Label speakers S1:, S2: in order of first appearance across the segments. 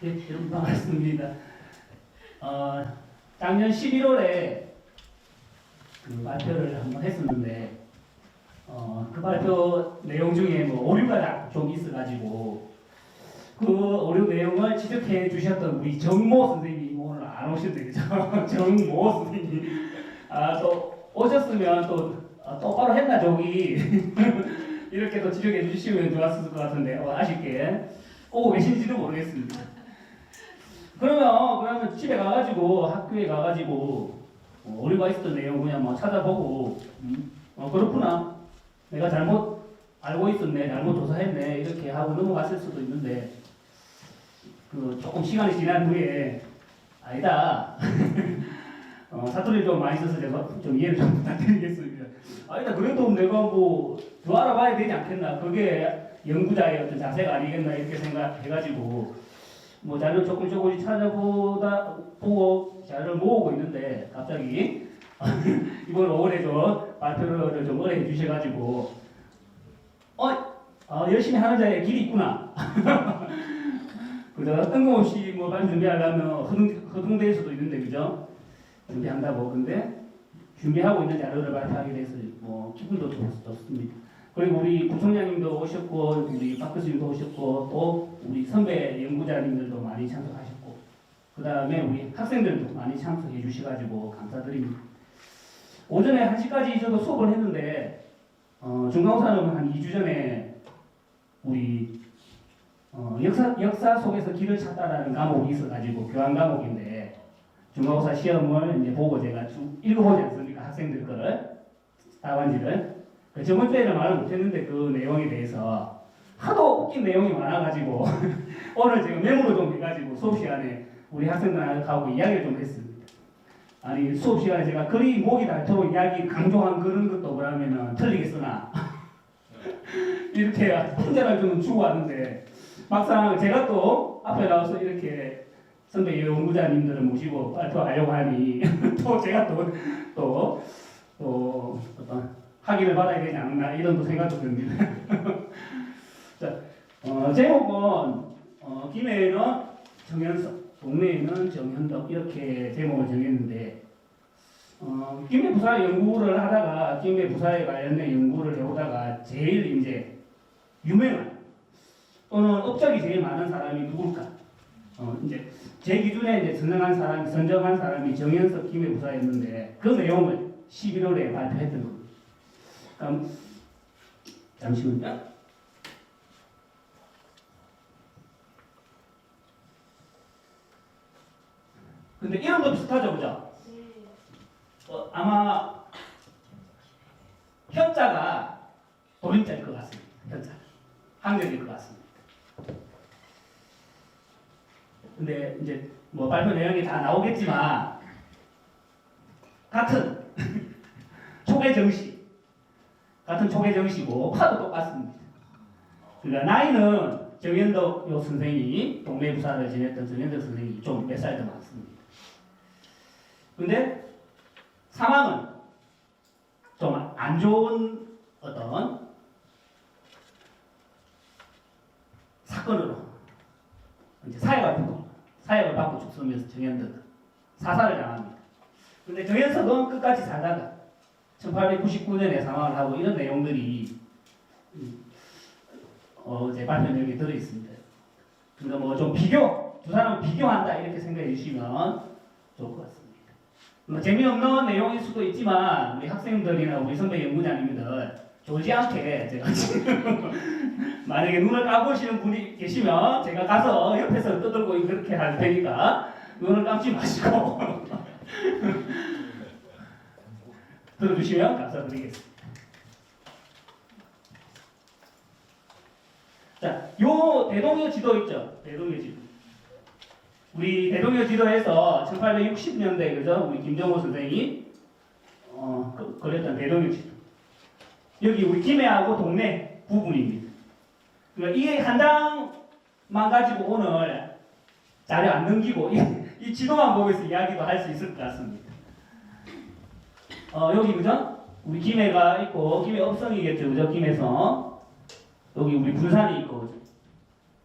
S1: 예, 여러분 반갑습니다. 작년 11월에 그 발표를 한번 했었는데, 그 발표 내용 중에 뭐 오류가 좀 있어가지고, 그 오류 내용을 지적해 주셨던 우리 정모 선생님이 오늘 안 오셨는데, 그죠? 정모 선생님. 또 오셨으면 또 똑바로 했나, 저기. 이렇게 또 지적해 주시면 좋았을 것 같은데, 아쉽게 오고 계신지도 모르겠습니다. 그러면 집에 가가지고 학교에 가가지고 오류가 있었던 내용 그냥 뭐 찾아보고 그렇구나, 내가 잘못 알고 있었네, 잘못 조사했네 이렇게 하고 넘어갔을 수도 있는데, 그 조금 시간이 지난 후에 아니다 사투리 좀 많이 써서 제가 좀 이해를 좀 부탁드리겠습니다. 아니다, 그래도 내가 뭐 더 알아봐야 되지 않겠나, 그게 연구자의 어떤 자세가 아니겠나 이렇게 생각해가지고 뭐 자료 조금 찾아보다 보고 자료를 모으고 있는데, 갑자기 이번 5월에 저 발표를 좀 의뢰해 주셔가지고 열심히 하는 자에 길이 있구나. 그죠? 뜬금없이 뭐 빨리 준비하려면 허둥될 수도 있는데, 그죠? 준비한다고. 근데 준비하고 있는 자료를 발표하게 돼서 뭐 기분도 좋습니다. 그리고 우리 부총장님도 오셨고, 우리 박 교수님도 오셨고, 또 우리 선배 연구자님들도 많이 참석하셨고, 그 다음에 우리 학생들도 많이 참석해 주셔가지고 감사드립니다. 오전에 1시까지 저도 수업을 했는데, 중간고사는 한 2주 전에 우리 역사 속에서 길을 찾다라는 과목이 있어가지고, 교환 과목인데, 중간고사 시험을 이제 보고 제가 읽어보지 않습니까? 학생들 거를, 답안지를. 저번 주에는 말을 못했는데 그 내용에 대해서 하도 웃긴 내용이 많아가지고 오늘 제가 메모를 좀 해가지고 수업 시간에 우리 학생들하고 이야기를 좀 했습니다. 아니, 수업 시간에 제가 그리 목이 닳도록 이야기 강조한 그런 것도 그러면은 틀리겠으나 이렇게 혼자를 좀 주고 왔는데, 막상 제가 또 앞에 나와서 이렇게 선배 연구자님들을 모시고 발표하려고 하니 또 제가 또 어떤 학위를 받아야 되지 않나 이런 또 생각도 듭니다. 자, 제목은 김해에는 정현석, 동네에는 정현덕 이렇게 제목을 정했는데, 김해 부사 연구를 하다가 김해 부사에 관련된 연구를 해오다가 제일 이제 유명한 또는 업적이 제일 많은 사람이 누굴까? 이제 제 기준에 이제 선정한 사람이 정현석 김해 부사였는데, 그 내용을 11월에 발표했던 겁니다. 잠시만요. 근데 이름도 비슷하죠, 그죠? 아마 현자가 도림자일 것 같습니다. 현자 한글일 것 같습니다. 근데 이제 뭐 발표 내용이 다 나오겠지만 같은 초계정시고 파도 똑같습니다. 그러니까 나이는 정현덕 요 선생이 동네 부사를 지냈던 정현덕 선생이 좀 몇 살 더 많습니다. 근데 상황은 좀 안 좋은 어떤 사건으로 이제 사역을 받고 죽으면서 정현덕은 사살을 당합니다. 근데 정현석은 끝까지 살다가 1899년에 사망을 하고, 이런 내용들이 제 발표 내용에 들어있습니다. 그러니까 뭐 좀 두 사람을 비교한다 이렇게 생각해 주시면 좋을 것 같습니다. 뭐 재미없는 내용일 수도 있지만 우리 학생들이나 우리 선배 연구자님들 졸지 않게 제가 만약에 눈을 감으시는 분이 계시면 제가 가서 옆에서 떠들고 그렇게 할 테니까 눈을 감지 마시고 들어주시면 감사드리겠습니다. 자, 요 대동여 지도 있죠? 대동여 지도. 우리 대동여 지도에서 1860년대, 그죠? 우리 김정호 선생이 그렸던 대동여 지도. 여기 우리 김해하고 동네 부분입니다. 그러니까 이게 한 장만 가지고 오늘 자료 안 넘기고 이 지도만 보면서 이야기도 할 수 있을 것 같습니다. 여기 그죠? 우리 김해가 있고, 김해 업성이겠죠, 그죠? 김해성. 여기 우리 군산이 있고, 그죠?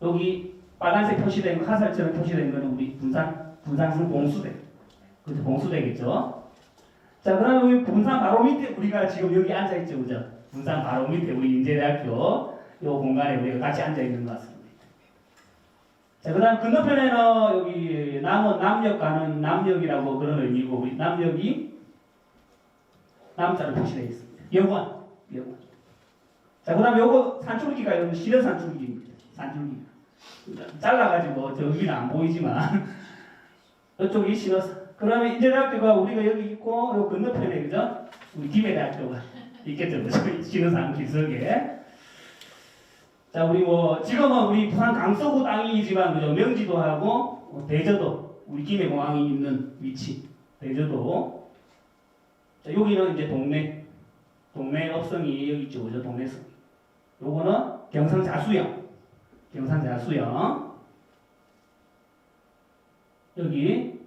S1: 여기 빨간색 표시된 거, 화살처럼 표시된 거는 우리 분산성 봉수대. 그죠? 봉수대겠죠? 자, 그다음에 우리 분산 바로 밑에 우리가 지금 여기 앉아 있죠, 그죠? 분산 바로 밑에 우리 인제대학교 이 공간에 우리가 같이 앉아 있는 것 같습니다. 자, 그다음 건너편에는 여기 남역 가는 남역이라고 그런 의미고 우리 남역이 남자로 표시되어 있습니다. 여관. 자, 그다음에 요거 산줄기가 여러분 실현 산줄기입니다. 산줄기. 잘라가지고 저기는 안 보이지만 이쪽이 신어서. 그러면 인제대학교가 우리가 여기 있고 요 건너편에 그죠? 우리 김해대학교가 있겠죠, 그죠? 신어산 기슭에. 자, 우리 뭐 지금은 우리 부산 강서구 땅이지만 그죠? 명지도하고 대저도 우리 김해공항이 있는 위치 대저도. 자, 여기는 이제 동네 업성이 여기 있죠, 그죠? 동네성. 요거는 경상자수영. 여기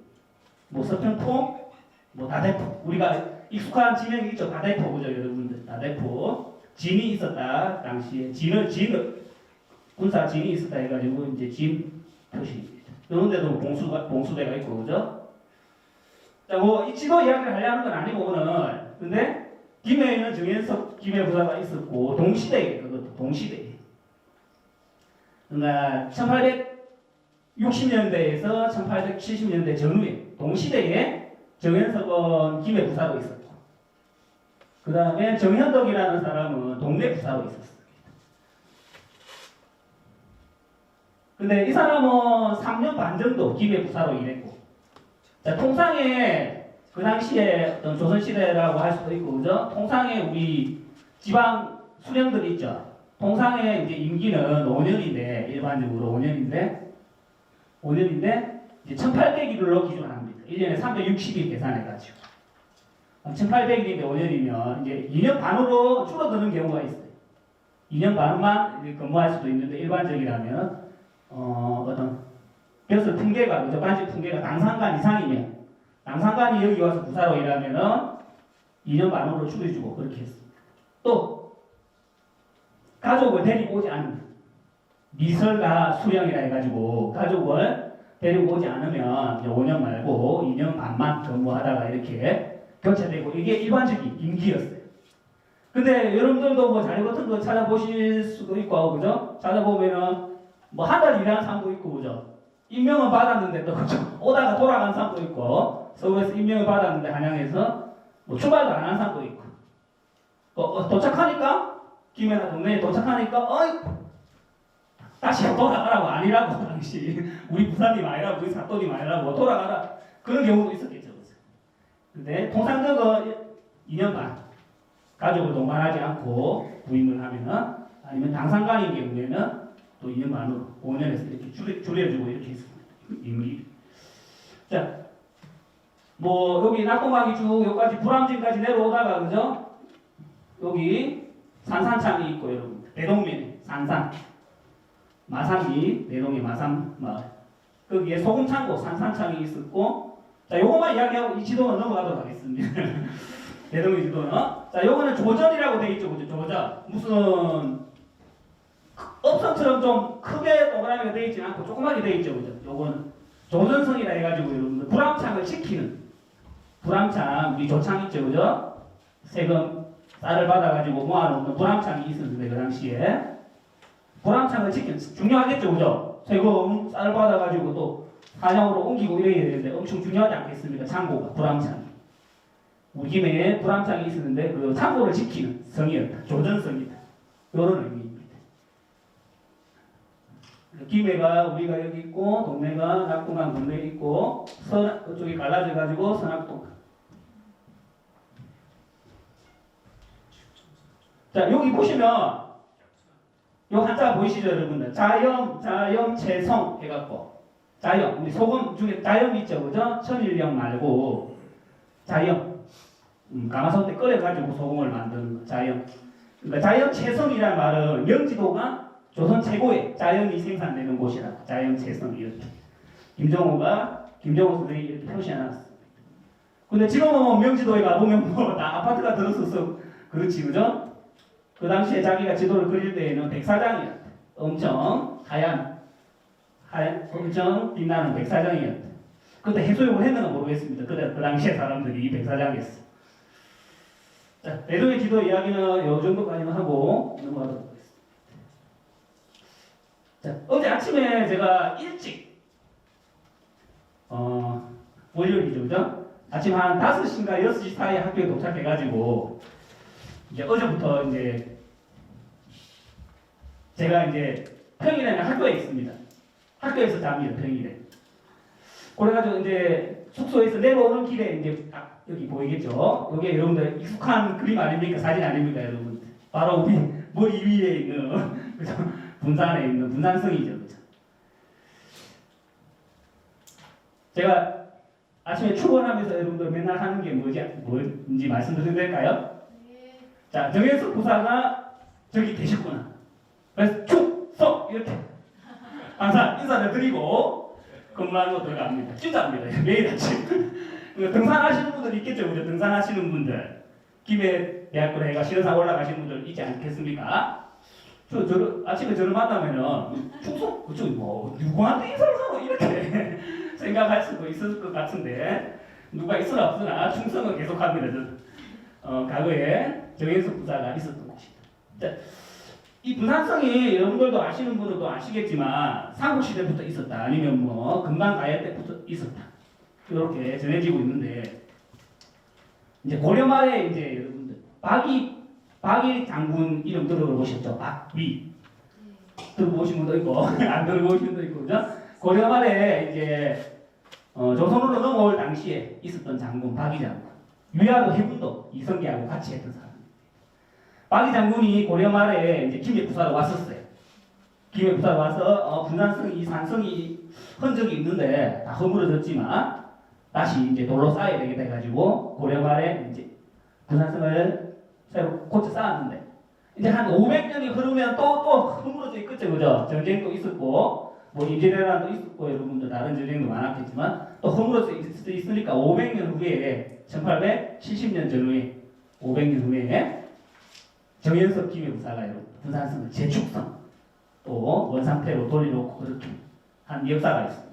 S1: 뭐 서평포, 뭐 다대포. 우리가 익숙한 지명이 있죠. 다대포, 그죠, 여러분들. 다대포. 진이 있었다. 당시에 진을 군사 진이 있었다 해가지고 이제 진 표시입니다. 이런 데도 봉수대가 있고, 그죠? 자, 뭐 이 지도 이야기를 하려는 건 아니고 오늘. 근데 김해에는 정현석 김해부사가 있었고 동시대에 그것도 동시대. 그러니까 1860년대에서 1870년대 전후에 동시대에 정현석은 김해부사로 있었고 그 다음에 정현덕이라는 사람은 동래부사로 있었습니다. 근데 이 사람은 3년 반 정도 김해부사로 일했고 자, 통상에 그 당시에 어떤 조선시대라고 할 수도 있고 그죠? 통상에 우리 지방 수령들이 있죠. 통상의 이제 임기는 5년인데 일반적으로 5년인데 이제 1800일로 기준합니다. 1년에 360일 계산해가지고 1800일인데 5년이면 이제 2년 반으로 줄어드는 경우가 있어요. 2년 반만 이제 근무할 수도 있는데 일반적이라면 어떤 벼슬 풍계가 그죠? 반지 풍계가 당상간 이상이면 당상간이 여기 와서 부사로 일하면은 2년 반으로 줄여주고 그렇게 했습니다. 또 가족을 데리고 오지 않으면 미설가 수령이라 해가지고 가족을 데리고 오지 않으면 5년 말고 2년 반만 근무하다가 이렇게 교체되고 이게 일반적인 임기였어요. 근데 여러분들도 뭐 자료 같은 거 찾아보실 수도 있고 그죠? 찾아보면은 뭐 한 달 일하는 사람도 있고 그죠? 임명은 받았는데 또 그죠? 오다가 돌아간 사람도 있고 서울에서 임명을 받았는데 한양에서 뭐 출발도 안 한 사람도 있고 도착하니까 김해나 동네에 도착하니까 다시 돌아가라고 아니라고 당시 우리 부사님 아니라고 우리 사또님 아니라고 돌아가라 그런 경우도 있었겠죠. 근데 통상적으로 2년 반 가족을 동반하지 않고 부임을 하면은 아니면 당상간인 경우에는 또 2년 반으로 5년에서 이렇게 줄여주고 이렇게 했습니다. 임기. 자, 뭐 여기 낙동강이 쭉 여기까지 불암진까지 내려오다가 그죠? 여기 산산창이 있고 여러분 대동면에 산산 마산리 내동의 마산 마을 거기에 소금창고 산산창이 있었고 자 요거만 이야기하고 이 지도는 넘어가도록 하겠습니다. 대동의 지도는 자 요거는 조전이라고 되어 있죠. 그죠? 조전 무슨 업성처럼 좀 크게 동그라미가 되어 있지 않고 조그맣게 되어 있죠. 그죠? 요거는 조전성이라 해가지고 여러분들 불암창을 지키는 불암창 우리 조창 있죠. 그죠? 세금 쌀을 받아가지고 모아놓는 불암창이 있었는데 그 당시에 불암창을 지키는 중요하겠죠. 그죠? 세금 쌀을 받아가지고 또 한양으로 옮기고 이래야 되는데 엄청 중요하지 않겠습니까? 창고가 불암창이 우리 김해에 불암창이 있었는데 그 창고를 지키는 성이었다. 조전성이다. 이런 의미입니다. 김해가 우리가 여기 있고 동네가 낙동강 건너에 있고 그쪽이 갈라져가지고 선악동. 자 여기 보시면 요 한자 보이시죠 여러분들? 자염 채성 해갖고 자염 우리 소금 중에 자염 있죠 그죠? 천일염 말고 자염 가마솥에 끓여가지고 소금을 만드는 거 자염. 그러니까 자염 채성이란 말은 명지도가 조선 최고의 자연이 생산되는 곳이라 자연 채성 이렇게 김정호 선생님이 이렇게 표시해놨습니다. 근데 지금은 뭐 명지도에 가보면 뭐 다 아파트가 들었어서 그렇지 그죠? 그 당시에 자기가 지도를 그릴 때에는 백사장이었다. 엄청 하얀 엄청 빛나는 백사장이었다. 그때 해소용을 했는가 모르겠습니다. 그때 그 당시에 사람들이 이 백사장이었어. 자, 대동의 기도 이야기는 요 정도까지만 하고 넘어가도록 하겠습니다. 자, 어제 아침에 제가 일찍 월요일이죠, 그죠? 아침 한 5시인가 6시 사이에 학교에 도착해가지고 이제 어제부터 이제 제가 이제 평일에는 학교에 있습니다. 학교에서 잡니다, 평일에. 그래가지고 이제 숙소에서 내려오는 길에 이제 여기 보이겠죠? 여기 여러분들 익숙한 그림 아닙니까? 사진 아닙니까, 여러분? 바로 우리 머리 위에 있는 그죠? 분산에 있는 분산성이죠, 그죠? 제가 아침에 출근하면서 여러분들 맨날 하는 게 뭔지 말씀드려도 될까요? 네. 자, 정현석 부사가 저기 계셨구나. 그래서 축석 이렇게 항상 인사를 드리고 근무하러 들어갑니다. 진짜입니다. 매일 아침. 등산하시는 분들 있겠죠, 그죠? 등산하시는 분들, 김해대학교 해가 시련사 올라가시는 분들 있지 않겠습니까? 아침에 저를 만나면은 축석 그쪽 누구한테 인사를 하노 이렇게 생각할 수도 있을 것 같은데 누가 있으나 없으나 충성은 계속합니다. 과거에 정현석 부사가 있었던 것이다. 이 분산성이 여러분들도 아시는 분들도 아시겠지만 삼국시대부터 있었다. 아니면 뭐 금강가야 때부터 있었다. 이렇게 전해지고 있는데 이제 고려 말에 이제 여러분들 박이 장군 이름 들어보셨죠? 박위 들어보신 분도 있고 안 들어보신 분도 있고 그죠? 고려 말에 이제 조선으로 넘어올 당시에 있었던 장군 박이 장군 위화도 해군도 이성계하고 같이 했던 사람. 박이 장군이 고려 말에 이제 김해 부사로 왔었어요. 김해 부사로 와서 분산성이 산성이 흔적이 있는데 다 허물어졌지만 다시 이제 돌로 쌓아야 되겠다 해가지고 고려 말에 이제 분산성을 새로 고쳐 쌓았는데 이제 한 500년이 흐르면 또 허물어져 있겠죠, 그죠? 전쟁도 있었고 뭐 임진왜란도 있었고 여러분들 다른 전쟁도 많았겠지만 또 허물어져 있으니까 500년 후에 1870년 전후에 500년 후에 정현석 김해 부사가 분산성을 재축성 또 원상태로 돌려놓고 그렇게 한 역사가 있습니다.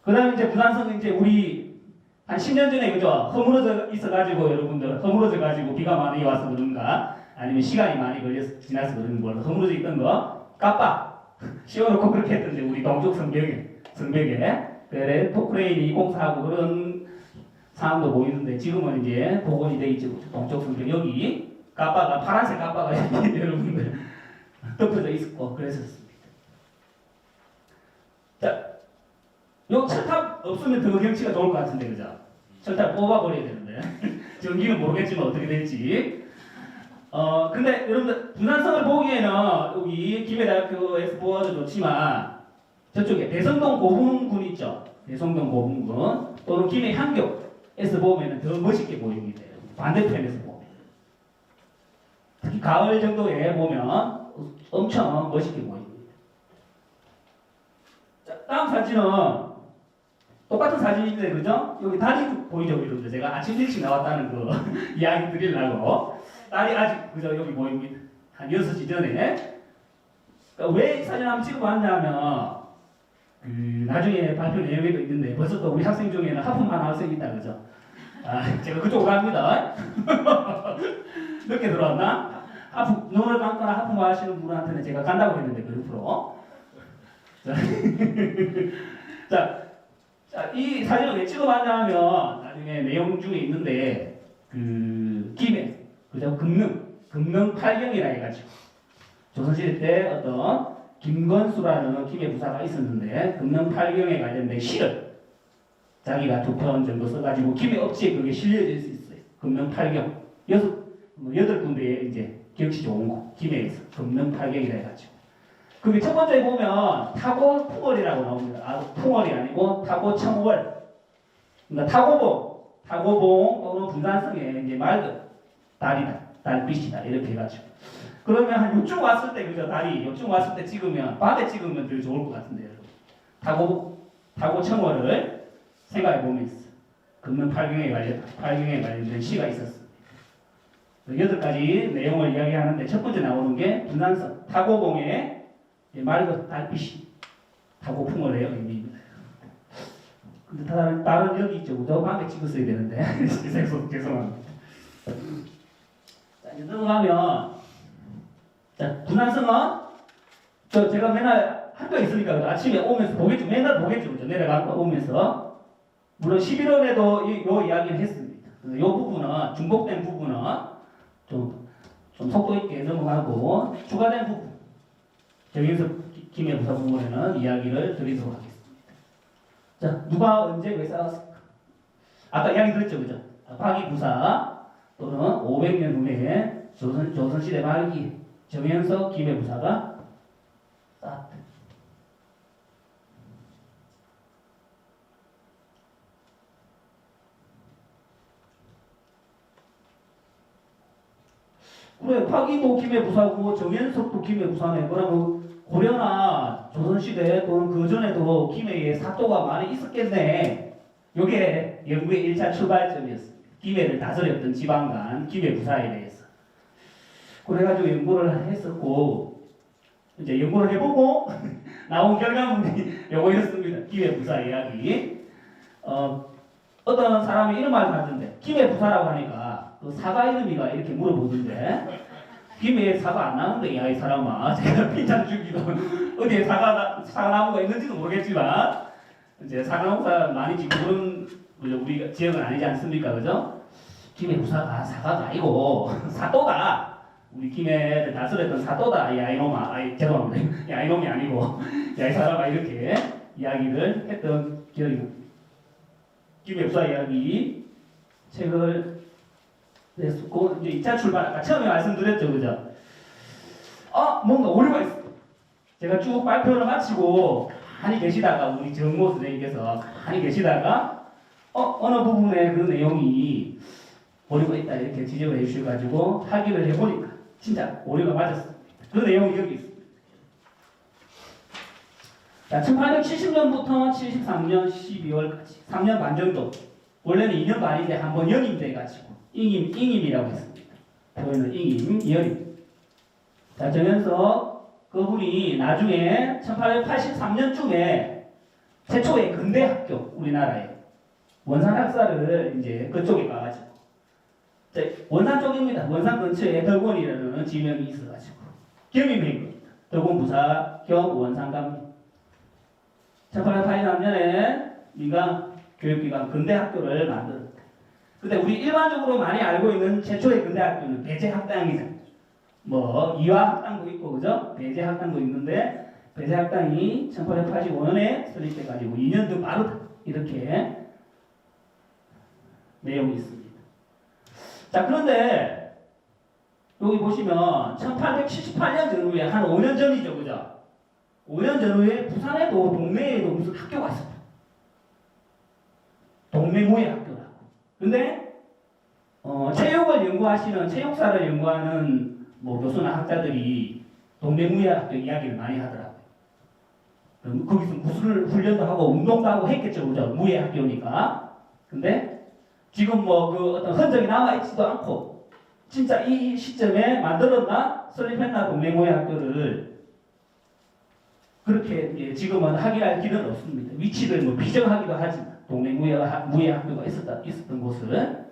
S1: 그 다음에 이제 분산성은 이제 우리 한 10년 전에 그죠? 허물어져 있어가지고 여러분들 허물어져가지고 비가 많이 와서 그런가 아니면 시간이 많이 걸려서 지나서 그런 걸 허물어져 있던 거 깜빡 씌워놓고 그렇게 했던데 우리 동쪽 성벽에 그래 포크레인이 공사하고 그런 상황도 보이는데 지금은 이제 복원이 돼 있죠. 동쪽 성벽 여기 까빠가 파란색 까빠가 여러분들 덮여져 있었고 그랬었습니다. 자, 요 철탑 없으면 더 경치가 좋을 것 같은데 그죠? 철탑 뽑아버려야 되는데 전기는 모르겠지만 어떻게 될지. 근데 여러분들 분산성을 보기에는 여기 김해대학교에서 보아도 좋지만 저쪽에 대성동 고분군 있죠? 대성동 고분군 또는 김해 향교에서 보면 더 멋있게 보입니다. 반대편에서 보면. 특히 가을 정도에 보면 엄청 멋있게 보입니다. 자, 다음 사진은 똑같은 사진인데 그죠? 여기 다리 보이죠, 여러분들? 제가 아침 일찍 나왔다는 그 이야기 드리려고 다리 아직 그죠? 여기 보입니다. 한 6시 전에. 그러니까 왜 이 사진 한번 찍어봤냐면 나중에 발표 내용에도 있는데 벌써 또 우리 학생 중에는 하품하는 학생이 있다 그죠? 제가 그쪽으로 갑니다. 늦게 들어왔나? 눈을 감거나 하품하시는 분한테는 제가 간다고 했는데 그 옆으로. 자, 이 사진을 왜 찍어봤냐면 나중에 내용 중에 있는데 김해 그죠? 금능 팔경이라 해가지고 조선시대 때 어떤 김건수라는 김해 부사가 있었는데 금능 팔경에 관련된 시를 자기가 2편 정도 써가지고 김해 업지에 그게 실려질 수 있어요. 금능 팔경 8군데에 이제 경치 좋은 곳 김해에서 금능 팔경이라 해가지고 그게 첫 번째 보면 타고 풍월이라고 나옵니다. 풍월이 아니고 타고 청월. 그러니까 타고봉 또는 분산성의 이제 맑은 달이다, 달빛이다 이렇게 해가지고. 그러면 한 요쯤 왔을 때 그죠 달이 요쯤 왔을 때 찍으면 밤에 찍으면 더 좋을 것 같은데요. 타고 청월을 생각해 보면서 금능 팔경에 관련된 시가 있었습니다. 8가지 내용을 이야기하는데 첫 번째 나오는 게 분산성 타고봉의 맑은 달빛이 타고풍을 해요, 이미. 근데 다른 여기 있죠. 그죠? 방에 찍었어야 되는데. 죄송합니다. 자, 이제 넘어가면, 자, 군한성은, 제가 맨날 학교에 있으니까 아침에 오면서 보겠죠. 맨날 보겠죠. 그죠? 내려가고 오면서. 물론 11월에도 요 이야기를 했습니다. 요 부분은, 중복된 부분은 좀 속도 있게 넘어가고, 추가된 부분, 정인석 김해 부사 부분에는 이야기를 드리도록 하겠습니다. 자, 누가 언제 왜 싸웠을까? 아까 이야기 들었죠, 그죠? 박이 부사 또는 500년 후에 조선시대 말기 정현석 김해 부사가 싸웠다. 그래, 박이도 김해 부사고 정현석도 김해 부사네. 그러면 고려나 조선시대 또는 그 전에도 김해에 사또가 많이 있었겠네. 이게 연구의 1차 출발점이었습니다. 김해를 다스렸던 지방간 김해 부사에 대해서. 그래가지고 연구를 했었고, 이제 연구를 해보고 나온 결과물이 요거였습니다. 김해 부사 이야기. 어떤 사람이 이런 말을 하던데, 김해 부사라고 하니까 그 사과 이름이가 이렇게 물어보던데, 김해에 사과 안 나는데, 야, 이 사람아. 제가 핀잔 주기도 어디에 사과나무가 있는지도 모르겠지만, 이제 사과나무가 많이 지금 그런, 우리 지역은 아니지 않습니까? 그죠? 김해 부사가 사과가 아니고, 사또다. 우리 김해를 다스렸던 사또다. 야, 이놈아. 죄송합니다. 야, 이놈이 아니고, 야, 이 사람아. 이렇게 이야기를 했던 기억이 납니다. 김해 부사 이야기 책을 냈었고, 이제 2차 출발, 아까 처음에 말씀드렸죠, 그죠? 뭔가 오류가 있어. 제가 쭉 발표를 마치고, 가만히 계시다가, 우리 정모 선생님께서 가만히 계시다가, 어느 부분에 그 내용이 오류가 있다, 이렇게 지적을 해주셔가지고, 확인을 해보니까, 진짜 오류가 맞았습니다. 그 내용이 여기 있습니다. 자, 1870년부터 73년 12월까지, 3년 반 정도, 원래는 2년 반인데 한번 연임돼가지고, 잉임이라고 했습니다. 표현은 잉임, 연임. 자, 정현석 그분이 나중에 1883년쯤에 최초의 근대 학교, 우리나라에 원산 학사를 이제 그쪽에 가가지고, 원산 쪽입니다. 원산 근처에 덕원이라는 지명이 있어가지고 겸임한 겁니다. 덕원 부사 겸 원산갑니다. 1883년에 민간 교육기관 근대 학교를 만들었다. 근데 우리 일반적으로 많이 알고 있는 최초의 근대 학교는 배제학당이잖아요. 뭐 이화학당도 있고, 그죠? 배제학당도 있는데, 배제학당이 1885년에 설립돼가지고 2년 더 빠르다, 이렇게 내용이 있습니다. 자, 그런데 여기 보시면 1878년 전후에 한 5년 전이죠, 그죠? 5년 전후에 부산에도 동네에도 무슨 학교가 있었다. 동네무예 학교라고. 근데 체육을 연구하시는, 체육사를 연구하는 뭐 교수나 학자들이 동네무예 학교 이야기를 많이 하더라고요. 거기서 무술 훈련도 하고 운동도 하고 했겠죠, 그죠? 무예 학교니까. 근데 지금 뭐 그 어떤 흔적이 남아있지도 않고, 진짜 이 시점에 만들었나? 설립했나? 동네무예 학교를. 그렇게 지금은 확인할 길은 없습니다. 위치를 뭐 비정하기도 하지만, 동네무예 학교가 있었던 곳을.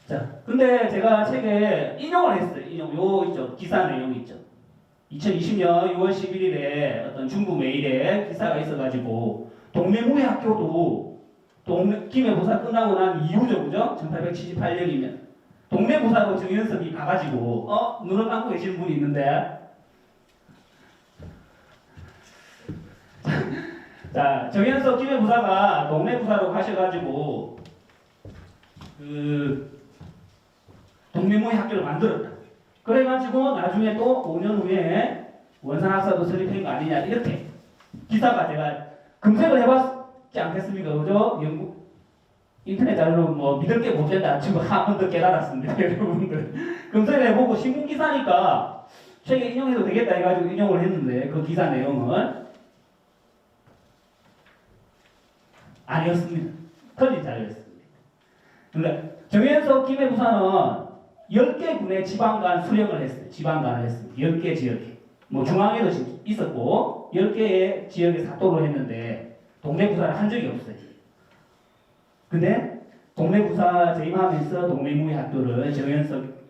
S1: 자, 근데 제가 책에 인용을 했어요. 요 있죠. 기사 내용이 있죠. 2020년 6월 11일에 어떤 중부 메일에 기사가 있어가지고, 동네무예 학교도 김해 부사 끝나고 난 이후죠, 그죠? 1878년이면. 동네 부사로 정현석이 가가지고, 눈을 감고 계시는 분이 있는데, 자, 정현석 김해 부사가 동네 부사로 가셔가지고, 동네무예 학교를 만들었다. 그래가지고 나중에 또 5년 후에 원산학사도 설립한 거 아니냐, 이렇게 기사가 제가 검색을 해봤지 않겠습니까? 그죠? 인터넷 자료로 뭐 믿을 게 못 된다. 지금 한 번 더 깨달았습니다. 여러분들. 검색을 해보고 신문 기사니까 책에 인용해도 되겠다 해가지고 인용을 했는데, 그 기사 내용은 아니었습니다. 틀린 자료였습니다. 그러니까 정현석 김해 부사는 10개 군의 지방간 수령을 했어요. 지방간을 했습니다. 10개 지역에. 뭐 중앙에도 있었고, 10개의 지역에 사도를 했는데 동네 부사를 한 적이 없어요. 근데 동네 부사 재임하면서 동네무예 학교를 정현석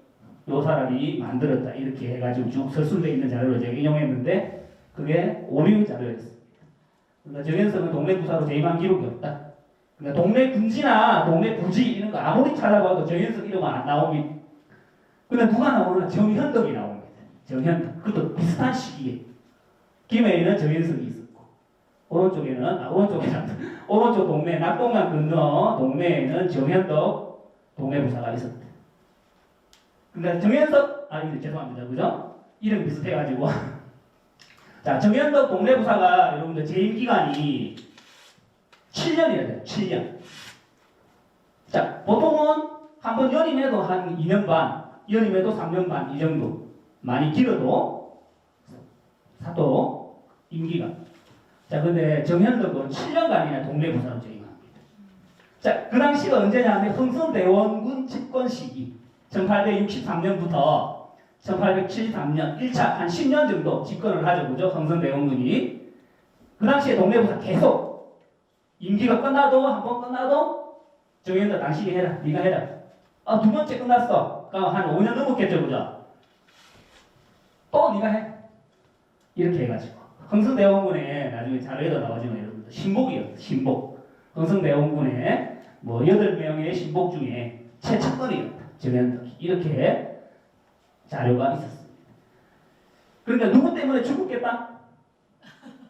S1: 요 사람이 만들었다 이렇게 해가지고 쭉 서술되어 있는 자료를 제가 인용했는데 그게 오류 자료였습니다. 그러니까 정현석은 동네 부사로 재임한 기록이 없다. 그러니까 동네 군지나 동네 부지 이런 거 아무리 찾아봐도 정현석 이름은 안 나옵니다. 근데 누가 나오나 정현덕이 나옵니다. 정현덕. 그것도 비슷한 시기에 김해에는 정현석이 있었고 오른쪽 동네 낙동강 건너 동네에는 정현덕 동네 부사가 있었다. 그러니까 정현석 죄송합니다. 그죠? 이름 비슷해가지고 자 정현덕 동네 부사가 여러분들 재임 기간이 7년이라 돼요. 7년. 자 보통은 한번 연임해도 한 2년 반, 연임해도 3년 반 이 정도. 많이 길어도 사도 임기가. 자 근데 정현덕은 7년간이나 동네 부사로 재임합니다. 자 그 당시가 언제냐면 흥선대원군 집권 시기 1863년부터 1873년 1차 한 10년 정도 집권을 하죠. 그죠? 흥선대원군이. 그 당시에 동네 부사 계속 임기가 끝나도 한 번 끝나도 정현덕 당신이 해라. 네가 해라. 두 번째 끝났어. 그러니까 한 5년 넘었겠죠. 그죠? 또 네가 해. 이렇게 해가지고 흥선대원군에 나중에 자료에도 나오지만 여러분들 신복이었어. 신복. 흥선대원군에 뭐 8명의 신복 중에 최측근이었다. 정현덕이. 이렇게 자료가 있었습니다. 그러니까 누구 때문에 죽었겠다?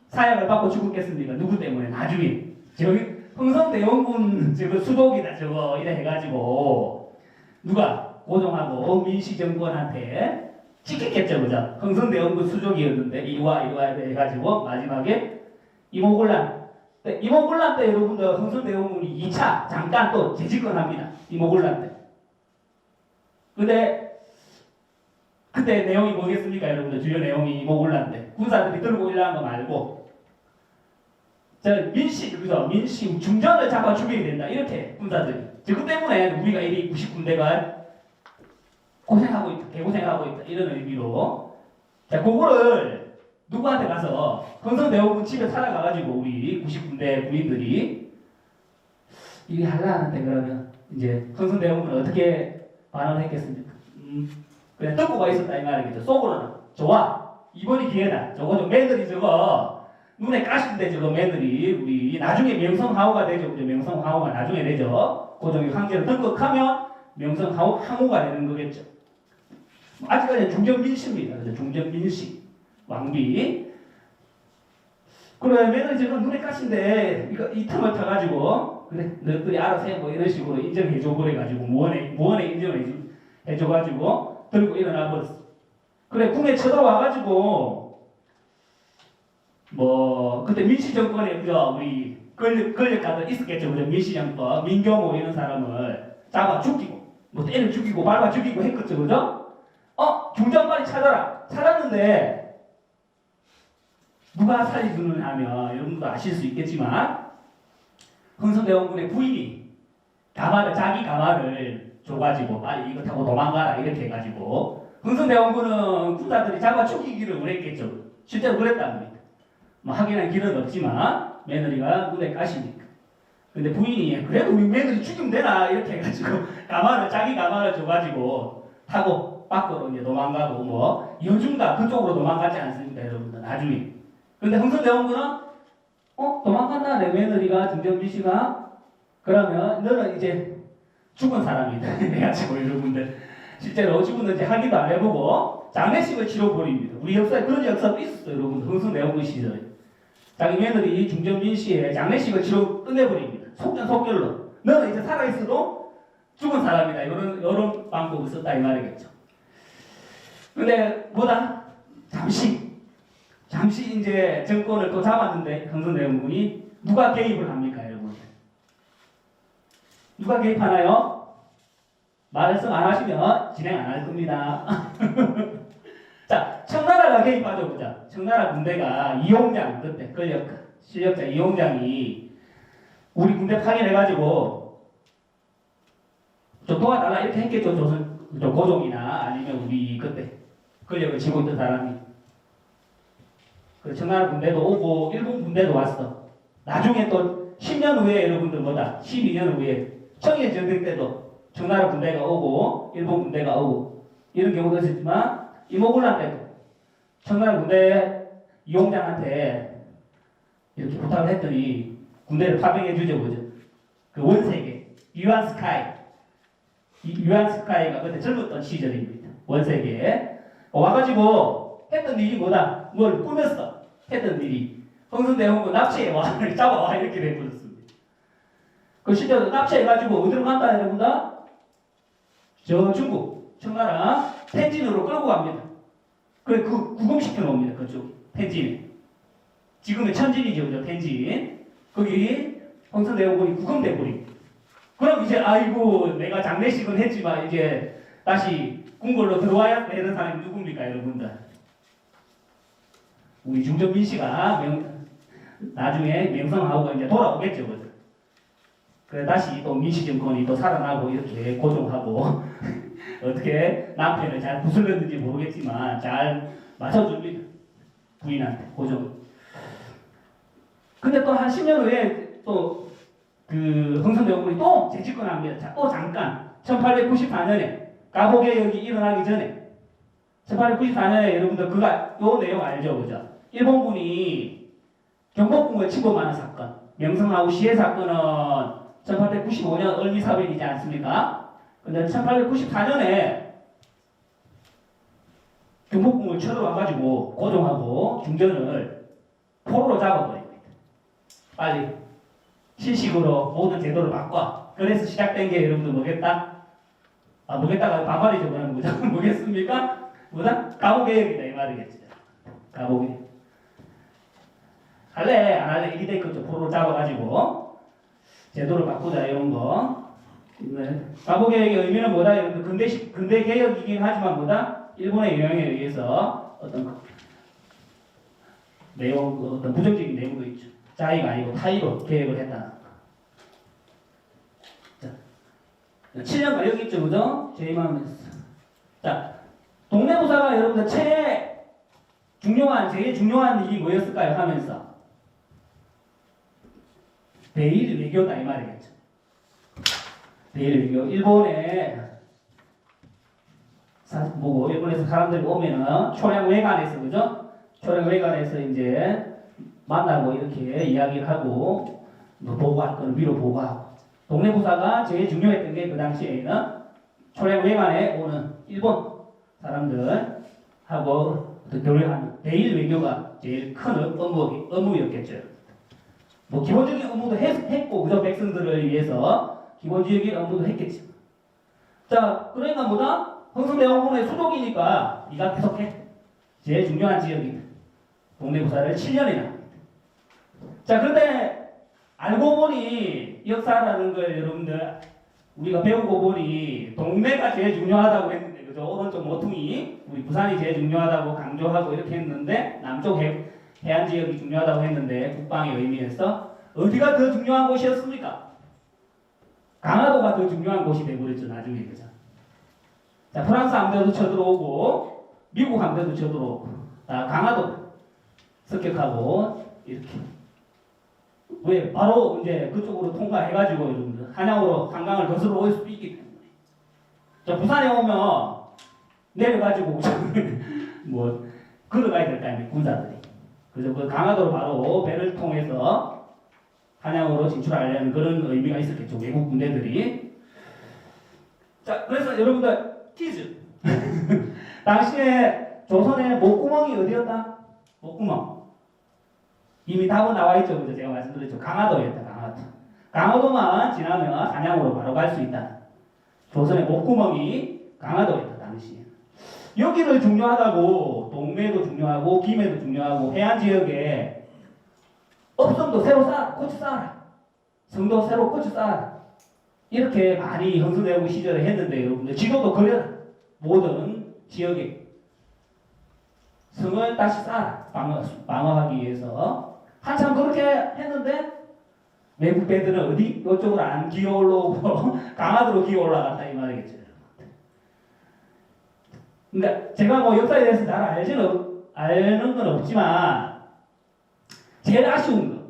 S1: 사약을 받고 죽었겠습니까? 누구 때문에? 나중에 저기 흥선대원군 저거 수독이다 저거 이래 해가지고 누가 고종하고 민시정권한테 찍혔겠죠. 그죠? 흥선대원군 수족이었는데 이와 해가지고 마지막에 이모곤란 이모곤란 때 여러분들 흥선대원군이 2차 잠깐 또 재집권합니다. 이모곤란 때. 근데 그때 내용이 뭐겠습니까? 여러분들 주요 내용이 이모곤란 때 군사들이 들고 일하는 거 말고 민씨 중전을 잡아 죽여야 된다. 이렇게 군사들이. 그 때문에 우리가 이 99군대가 고생하고 있다. 개고생하고 있다. 이런 의미로. 자, 그거를 누구한테 가서 흥선대원군 집에 찾아가가지고 우리 99군대 군인들이 이게 하려는데 그러면 이제 흥선대원군은 어떻게 반응을 했겠습니까? 그냥 뜯고가 있었다 이 말이겠죠. 속으로는 좋아. 이번이 기회다. 저거 좀 매너리 저거 눈에 까신데 저거 매너리 우리 나중에 명성황후가 되죠. 그죠? 명성황후가 나중에 되죠. 고종이 황제를 등극하면 명성황후가 되는 거겠죠. 아직까지는 중전민씨입니다. 그죠? 중전민씨 왕비. 그러면 저거 눈에 까신데 이 틈을 타가지고 그래 너희들이 알아서 해 뭐 이런 식으로 인정해줘 버려가지고 무언에 인정해줘가지고 들고 일어나 버렸어. 그래 군에 쳐들어와가지고 뭐 그때 민씨정권에 그죠 우리 권력가들 있었겠죠. 그죠? 민씨정권 민경호 이런 사람을 잡아 죽이고 뭐 때려 죽이고 밟아 죽이고 했겠죠. 그죠? 중전 빨리 찾아라. 찾았는데 누가 살해주는 하면 여러분도 아실 수 있겠지만 흥선대원군의 부인이 자기 가마를 줘가지고 빨리 이거 타고 도망가라 이렇게 해가지고 흥선대원군은 군사들이 잡아 죽이기를 원했겠죠. 실제로 그랬단 말이에요. 뭐 하기는 길은 없지만 며느리가 눈에 까시니까. 근데 부인이 그래도 우리 며느리 죽이면 되나 이렇게 해가지고 자기 가마를 줘가지고 타고 밖으로 이제 도망가고 뭐 여중가 그쪽으로 도망가지 않습니까 여러분들 나중에. 근데 흥선대원군은 도망간다 내 며느리가 중전비씨가 그러면 너는 이제 죽은 사람이다 해가지고 여러분들 실제로 죽었는지 확인도 안 해보고 장례식을 치러버립니다. 우리 역사에 그런 역사도 있었어요 여러분들. 흥선대원군 시절에 자기 며느리 중전민씨의 장례식을 치러 끝내버립니다. 속전속결로 너는 이제 살아있어도 죽은 사람이다 이런 방법을 썼다 이 말이겠죠. 근데 뭐다? 잠시 이제 정권을 또 잡았는데 흥선대원군이 누가 개입을 합니까 여러분? 누가 개입하나요? 말씀 안 하시면 진행 안 할 겁니다. 자, 청나라가 개입하죠, 그죠? 청나라 군대가 이용장 그때 실력자 이용장이 우리 군대 파견해가지고 좀 도와달라 이렇게 했겠죠, 고종이나 아니면 우리 그때 권력을 쥐고 있던 사람이. 그 청나라 군대도 오고 일본 군대도 왔어. 나중에 또 10년 후에 여러분들 뭐다? 12년 후에 청일 전쟁 때도 청나라 군대가 오고 일본 군대가 오고 이런 경우도 있었지만 이모군란 때도 청나라 군대 이용장한테 이렇게 부탁을 했더니 군대를 파병해 주죠, 그죠? 그 원세계 유한스카이가 그때 젊었던 시절입니다. 원세계에 와가지고 했던 일이 뭐다? 뭘 꾸몄어. 했던 일이 흥선대원군 납치해와 잡아와 이렇게 돼버렸습니다. 그 실제로 납치해가지고 어디로 간다 여러분들? 저 중국 청나라 텐진으로 끌고 갑니다. 그 구금시켜 놓습니다. 그쪽 텐진. 지금의 천진이죠, 그죠? 텐진. 거기 흥선대원군이 구금돼 버립니다. 그럼 이제 아이고 내가 장례식은 했지만 이제 다시 궁궐로 들어와야 되는 사람이 누굽니까 여러분들? 우리 중전민 씨가 나중에 명성하고 이제 돌아오겠죠, 그죠? 그래 다시 또 민씨 정권이 또 살아나고 이렇게 고종하고 어떻게 남편을 잘 구슬렸는지 모르겠지만 잘 맞춰줍니다. 부인한테 고종. 근데 또 한 10년 후에 또 그 흥선대원군이 또 재집권합니다. 자, 또 잠깐 1894년에 가보개혁이 일어나기 전에 1894년에 여러분들 요 내용 알죠, 그죠? 일본군이 경복궁을 침범하는 사건, 명성하고 시해 사건은 1895년 을미사변이지 않습니까? 근데 1894년에 경복궁을 쳐들어와가지고 고종하고 중전을 포로로 잡아버립니다. 빨리 실식으로 모든 제도를 바꿔. 그래서 시작된 게 여러분들 뭐겠다? 뭐겠다가 반말이죠, 그냥 뭐죠? 뭐겠습니까? 뭐다? 가보개혁이다 이 말이겠죠. 가보개혁. 할래? 안 할래? 이리 됐겠죠. 포로로 잡아가지고 제도를 바꾸자 이런 거. 네. 가보개혁의 의미는 뭐다? 여러분들 근대 개혁이긴 하지만 뭐다? 일본의 영향에 의해서 어떤 내용, 어떤 부정적인 내용도 있죠. 자의가 아니고 타의로 계획을 했다. 자, 7년간 여기 있죠, 그죠? 제2마음에서. 자, 동네부사가 여러분들 제일 중요한 일이 뭐였을까요? 하면서 대일 외교다 이 말이겠죠. 대일 외교. 일본에서 사람들이 오면은 초량회관에서 그죠? 초량회관에서 이제 만나고 이렇게 이야기를 하고 보고할 거는 위로 보고하고. 동네부사가 제일 중요했던 게 그 당시에는 초량회관에 오는 일본 사람들하고 교류하는 대일 외교가 제일 큰 업무였겠죠. 뭐 기본적인 업무도 했고 그저 백성들을 위해서 기본적인 업무도 했겠죠. 자, 그러니까 뭐다? 흥선대원군의 수족이니까 네가 계속해. 제일 중요한 지역이다. 동네부사를 7년이나 합니다. 자, 그런데 알고 보니 역사라는 걸 여러분들 우리가 배우고 보니 동네가 제일 중요하다고 했는데 그죠? 오른쪽 모퉁이 우리 부산이 제일 중요하다고 강조하고 이렇게 했는데 남쪽 해안 지역이 중요하다고 했는데 국방의 의미에서 어디가 더 중요한 곳이었습니까? 강화도가 더 중요한 곳이 되버렸죠 나중에 그죠? 자, 프랑스 함대도 쳐들어오고 미국 함대도 쳐들어오고 강화도 습격하고 이렇게 왜 바로 이제 그쪽으로 통과해가지고 여러분들 한양으로 한강을 거슬러 올 수도 있기 때문에 자, 부산에 오면 내려가지고 뭐 걸어가야 될 거 아닙니까 군사들이. 그래서 그 강화도로 바로 배를 통해서 한양으로 진출하려는 그런 의미가 있었겠죠 외국 군대들이. 자, 그래서 여러분들 퀴즈. 당시에 조선의 목구멍이 어디였다? 목구멍. 이미 답은 나와 있죠. 그죠? 제가 말씀드렸죠. 강화도였다. 강화도만 지나면 한양으로 바로 갈 수 있다. 조선의 목구멍이 강화도였다. 당시에. 여기를 중요하다고 동매도 중요하고 김해도 중요하고 해안 지역에 업성도 새로 쌓아. 고추 쌓아라. 성도 새로 고추 쌓아라. 이렇게 많이 형성되고 시절에 했는데 여러분들 지도도 그려라. 모든 지역에 성을 다시 쌓아라. 방어하기 위해서 한참 그렇게 했는데 외국 배들은 어디? 이쪽으로 안 기어 올라오고 강화도로 기어 올라갔다 이 말이겠죠. 그러니까 제가 뭐 역사에 대해서 잘 알는 건 없지만 제일 아쉬운 거.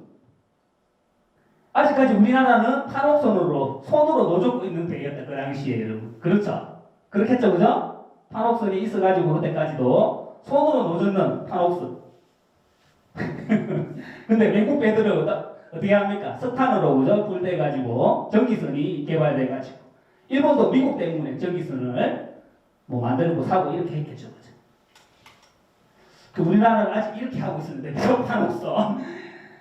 S1: 아직까지 우리나라는 손으로 노젓고 있는 때였다. 그 당시에 여러분. 그렇죠? 그렇겠죠, 그죠? 판옥선이 있어가지고 그때까지도 손으로 노젓는 판옥선. 근데 외국 배들은 어떻게 합니까? 석탄으로 그죠? 불대가지고 전기선이 개발돼가지고 일본도 미국 때문에 전기선을 뭐 만들고 사고 이렇게 했겠죠, 그죠? 그 우리나라는 아직 이렇게 하고 있었는데 저 판옥선.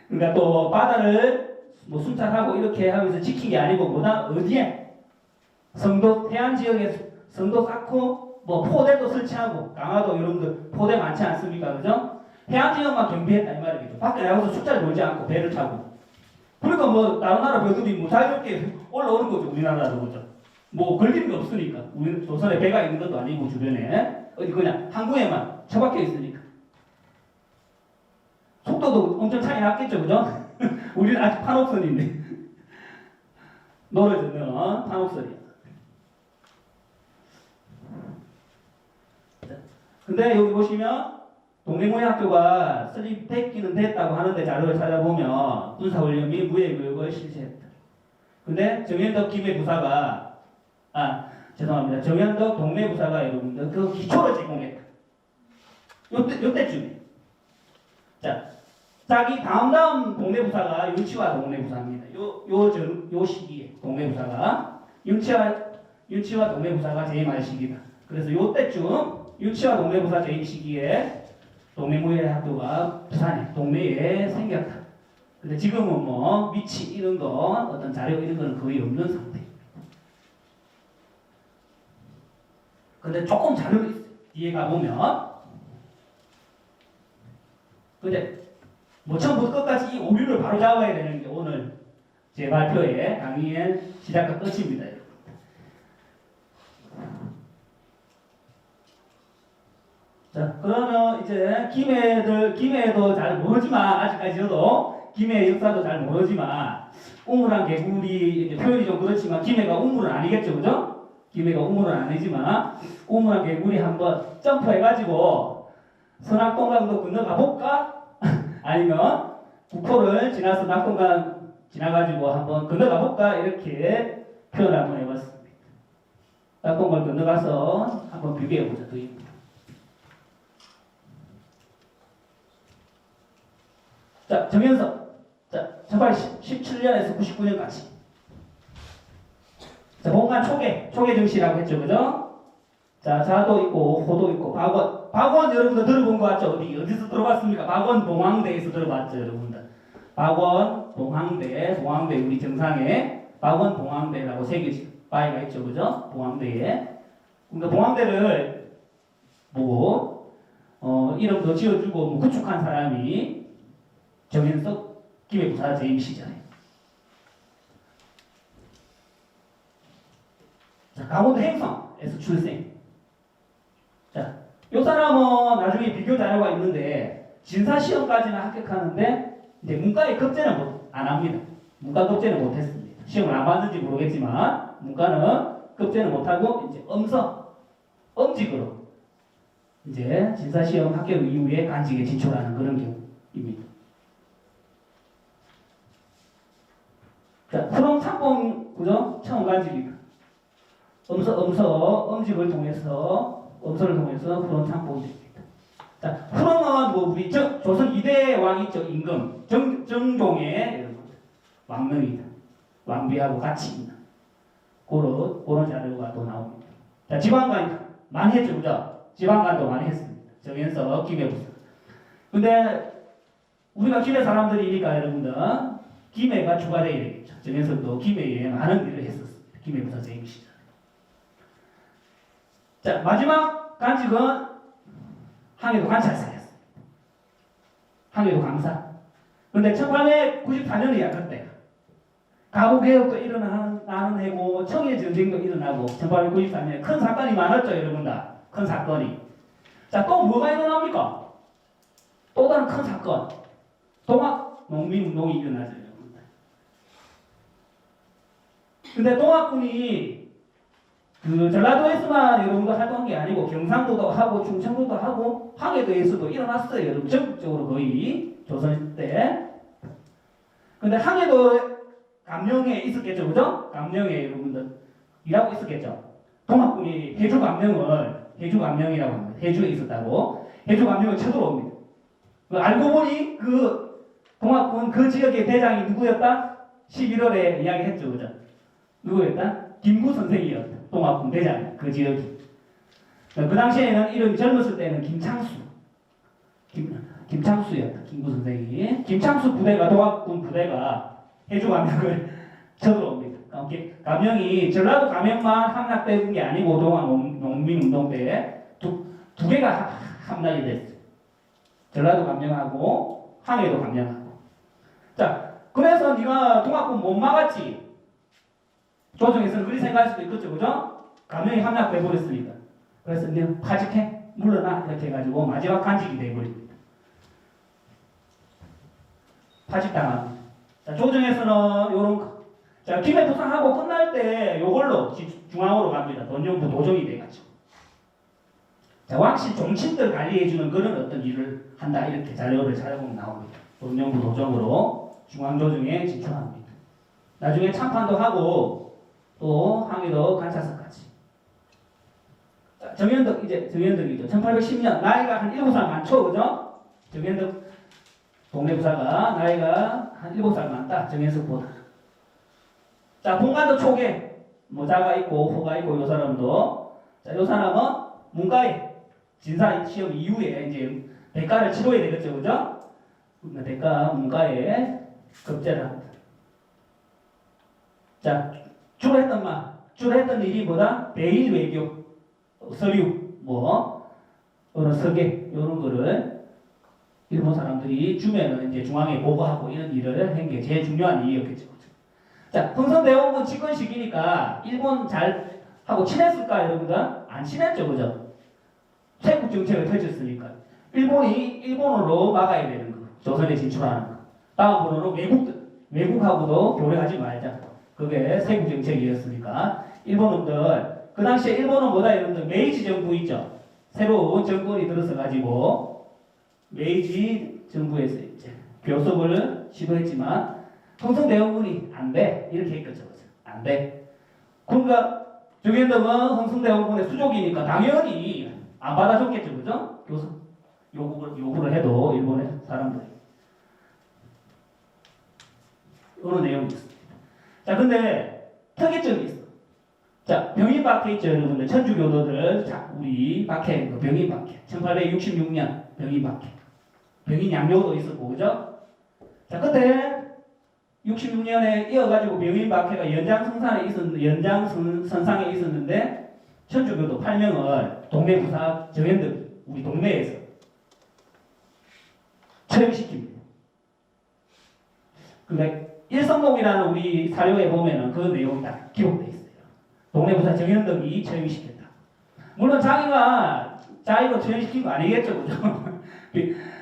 S1: 그러니까 또 바다를 뭐 순찰하고 이렇게 하면서 지킨 게 아니고 뭐다 어디에 성도 해안 지역에 성도 쌓고 뭐 포대도 설치하고 강화도 여러분들 포대 많지 않습니까, 그죠? 해안 지역만 경비했다 이 말이겠죠. 밖에 나가서 숫자를 몰지 않고 배를 타고. 그러니까 뭐 다른 나라 배들이 뭐 자유롭게 올라오는 거죠. 우리나라도 그죠. 뭐 걸리는 게 없으니까. 우리 조선에 배가 있는 것도 아니고 주변에 어디 그냥 항구에만 처박혀 있으니까. 속도도 엄청 차이 났겠죠, 그죠? 우리는 아직 판옥선인데 노를 듣는 판옥선이야. 근데 여기 보시면 동래무예학교가 설립됐기는 됐다고 하는데 자료를 찾아보면 군사훈련 및 무예교육을 실시했다. 근데 정현덕 김해부사가 정현덕 동래부사가 여러분들 그 기초를 제공했다. 요때쯤에. 자, 자기 다음 동래부사가 윤치화 동래부사입니다. 요 시기에 동래부사가 윤치화 동래부사가 재임할 시기다. 그래서 요때쯤 윤치화 동래부사 재임 시기에 동래무예학교가 부산에 동래에 생겼다. 근데 지금은 뭐 위치 이런 거 어떤 자료 이런 거는 거의 없는 상태입니다. 근데 조금 자료가 있어요. 뒤에 가보면 근데 뭐 처음부터 끝까지 이 오류를 바로 잡아야 되는 게 오늘 제 발표의 강의의 시작과 끝입니다. 자, 그러면 이제 김해도 잘 모르지만 아직까지도 김해 역사도 잘 모르지만 우물한 개구리 이제 표현이 좀 그렇지만 김해가 우물은 아니겠죠, 그죠? 김해가 우물은 아니지만 우물한 개구리 한번 점프해가지고 선악동강도 건너가 볼까? 아니면 국토를 지나서 낙동강 지나가지고 한번 건너가 볼까? 이렇게 표현을 한번 해봤습니다. 낙동강 건너가서 한번 비교해보자. 자, 정현석. 자, 1817년에서 99년까지. 자, 본관 초계 정씨라고 했죠, 그죠? 자, 자도 있고, 호도 있고, 박원 여러분들 들어본 거 같죠? 어디서 들어봤습니까? 박원 봉황대에서 들어봤죠, 여러분들. 박원 봉황대 우리 정상에 박원 봉황대라고 새겨진 바위가 있죠, 그죠? 봉황대에. 근데 봉황대를 보고, 이름도 지어주고, 뭐 구축한 사람이 정현석 김해부사 재임 시절에. 자, 강원도 행성에서 출생. 자, 요 사람은 나중에 비교 자료가 있는데 진사 시험까지는 합격하는데 이제 문과에 급제는 안 합니다. 문과 급제는 못했습니다. 시험을 안 봤는지 모르겠지만 문과는 급제는 못하고 이제 엄직으로 이제 진사 시험 합격 이후에 간직에 진출하는 그런 경우입니다. 자, 후롱 참봉 그죠? 처음 간직이다. 엄직을 통해서 엄서를 통해서 후롱 참봉이 됩니다. 자, 후롱은 뭐 우리 조선 2대 왕이 있죠. 임금 정종의 왕릉이다. 왕비하고 같이 있는 그런 자료가 또 나옵니다. 자, 지방간 많이 했죠, 그죠? 지방간도 많이 했습니다. 정현석 김해부사. 근데 우리가 김해 사람들이니까 여러분들 김해가 추가되어야 되겠죠. 정현석도 김해에 많은 일을 했었습니다. 김해부사 재임 시절. 자, 마지막 간직은 항해도 관찰사였습니다. 항해도 강사. 근데 1894년이야, 그때. 가구개혁도 일어나는 해고, 청해전쟁도 일어나고, 1894년에 큰 사건이 많았죠, 여러분들. 큰 사건이. 자, 또 뭐가 일어납니까? 또 다른 큰 사건. 동학 농민운동이 일어나죠, 여러분들. 근데 동학군이 전라도에서만 여러분들 활동한 게 아니고 경상도도 하고 충청도도 하고 황해도에서도 일어났어요. 여러분 전국적으로 거의 조선 때 근데 항해도 감령에 있었겠죠, 그죠? 감령에 여러분들 일하고 있었겠죠. 동학군이 해주 감령이라고 합니다. 해주에 있었다고. 해주 감령을 쳐들어옵니다. 알고 보니 그 동학군 그 지역의 대장이 누구였다? 11월에 이야기했죠, 그죠? 누구였다? 김구 선생이었다. 동학군 대장 그 지역이. 그 당시에는 이름이 젊었을 때는 김창수였다. 김구 선생이. 김창수 부대가 동학군 부대가 해주 감령을 쳐들어옵니다. 감령이 전라도 감령만 함락된 게 아니고 동학 농민운동 때 두 개가 함락이 됐어요. 전라도 감령하고 항해도 감령하고. 자, 그래서 네가 동학군 못 막았지. 조정에서는 그렇게 생각할 수도 있겠죠, 그죠? 감령이 함락돼 버렸으니까. 그래서 네 파직해, 물러나 이렇게 해가지고 마지막 간직이 돼버립니다. 파직당합니다. 자, 조정에서는 요런 거. 자, 김해 부상하고 끝날 때 요걸로 중앙으로 갑니다. 돈영부 도정이 돼가지고. 자, 왕실 종친들 관리해주는 그런 어떤 일을 한다. 이렇게 자료를 찾아보면 나옵니다. 돈영부 도정으로 중앙조정에 진출합니다. 나중에 참판도 하고 또 항해도 관찰사까지. 자, 정현덕이죠. 1810년 나이가 한 7살 많죠, 그죠? 정현덕 동네 부사가 나이가 한 7살 많다. 정현석보다. 자, 본관도 초계 모자가 있고 호가 있고 요 사람도. 자, 요 사람은 문과에 진사 시험 이후에 이제 대가를 치러야 되겠죠, 그죠? 대가 문과에 급제를 합니다. 자, 주로 했던 일이 뭐다? 대일 외교, 서류, 이런 서계 이런 거를 일본 사람들이 주면은 이제 중앙에 보고하고 이런 일을 한 게 제일 중요한 일이었겠죠. 자, 흥선대원군 집권 시기니까 일본 잘 하고 친했을까 여러분들? 안 친했죠, 그죠? 세국 정책을 펼쳤으니까 일본어로 막아야 되는 거, 조선에 진출하는 거. 다음으로는 외국하고도 교류하지 말자. 그게 세국 정책이었으니까 일본놈들 그 당시에 일본은 뭐다 여러분들? 메이지 정부 있죠. 새로운 정권이 들어서 가지고 메이지 정부에서 이제 교섭을 시도했지만 흥선대원군이 안 돼. 이렇게 했겠죠. 안 돼. 그러니까 정현덕은 흥선대원군의 수족이니까 당연히 안 받아줬겠죠. 그죠? 교섭 요구를 해도 일본의 사람들이. 이런 내용이 있습니다. 자, 근데 특이점이 있어. 자, 병인박해 있죠, 여러분들. 천주교도들. 자, 우리 박해, 병인박해. 1866년 병인박해. 병인 양요도 있었고, 그죠? 자, 그때 66년에 이어가지고 병인박해가 연장선상에 있었는데 천주교도 8명을 동네 부사 정현덕 우리 동네에서 처형시킵니다. 근데 일성록이라는 우리 사료에 보면은 그 내용이 다 기록되어 있어요. 동네 부사 정현덕이 처형시켰다. 물론 자기가 자의로 처형시킨 거 아니겠죠, 그죠?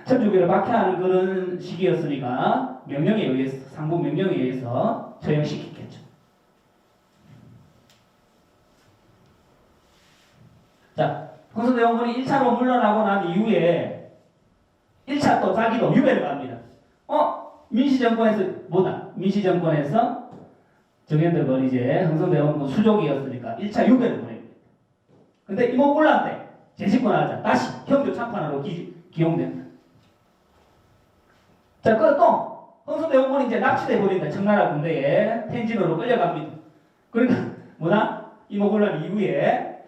S1: 천주교를 박해하는 그런 시기였으니까 명령에 의해서, 상부 명령에 의해서 처형시켰겠죠. 자, 흥선대원군이 1차로 물러나고 난 이후에 1차 또 자기도 유배를 갑니다. 민시정권에서 정현덕은 이제 흥선대원군 수족이었으니까 1차 유배를 보냅니다. 근데 이모군란 때 재집권하자 다시 형조 참판으로 기용된다. 자, 또 흥선대원군이 이제 납치돼 버린다. 청나라 군대에 텐진으로 끌려갑니다. 그러니까 이모군란 이후에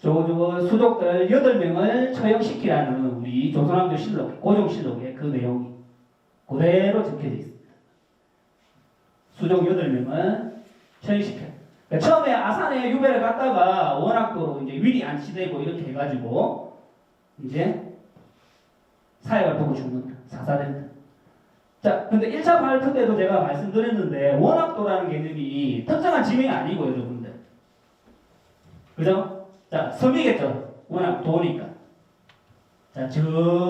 S1: 수족들 8명을 처형시키라는 우리 조선왕조 실록, 고종실록의 그 내용이 그대로 적혀져 있습니다. 수족 8명을 처형시켜. 그러니까 처음에 아산에 유배를 갔다가 워낙 또 이제 위리 안치되고 이렇게 해가지고 이제 사회가 보고 죽는다. 사사된다. 자, 근데 1차 발표 때도 제가 말씀드렸는데 워낙도라는 개념이 특정한 지명이 아니고 여러분들. 그죠? 자, 섬이겠죠. 워낙 도니까. 자,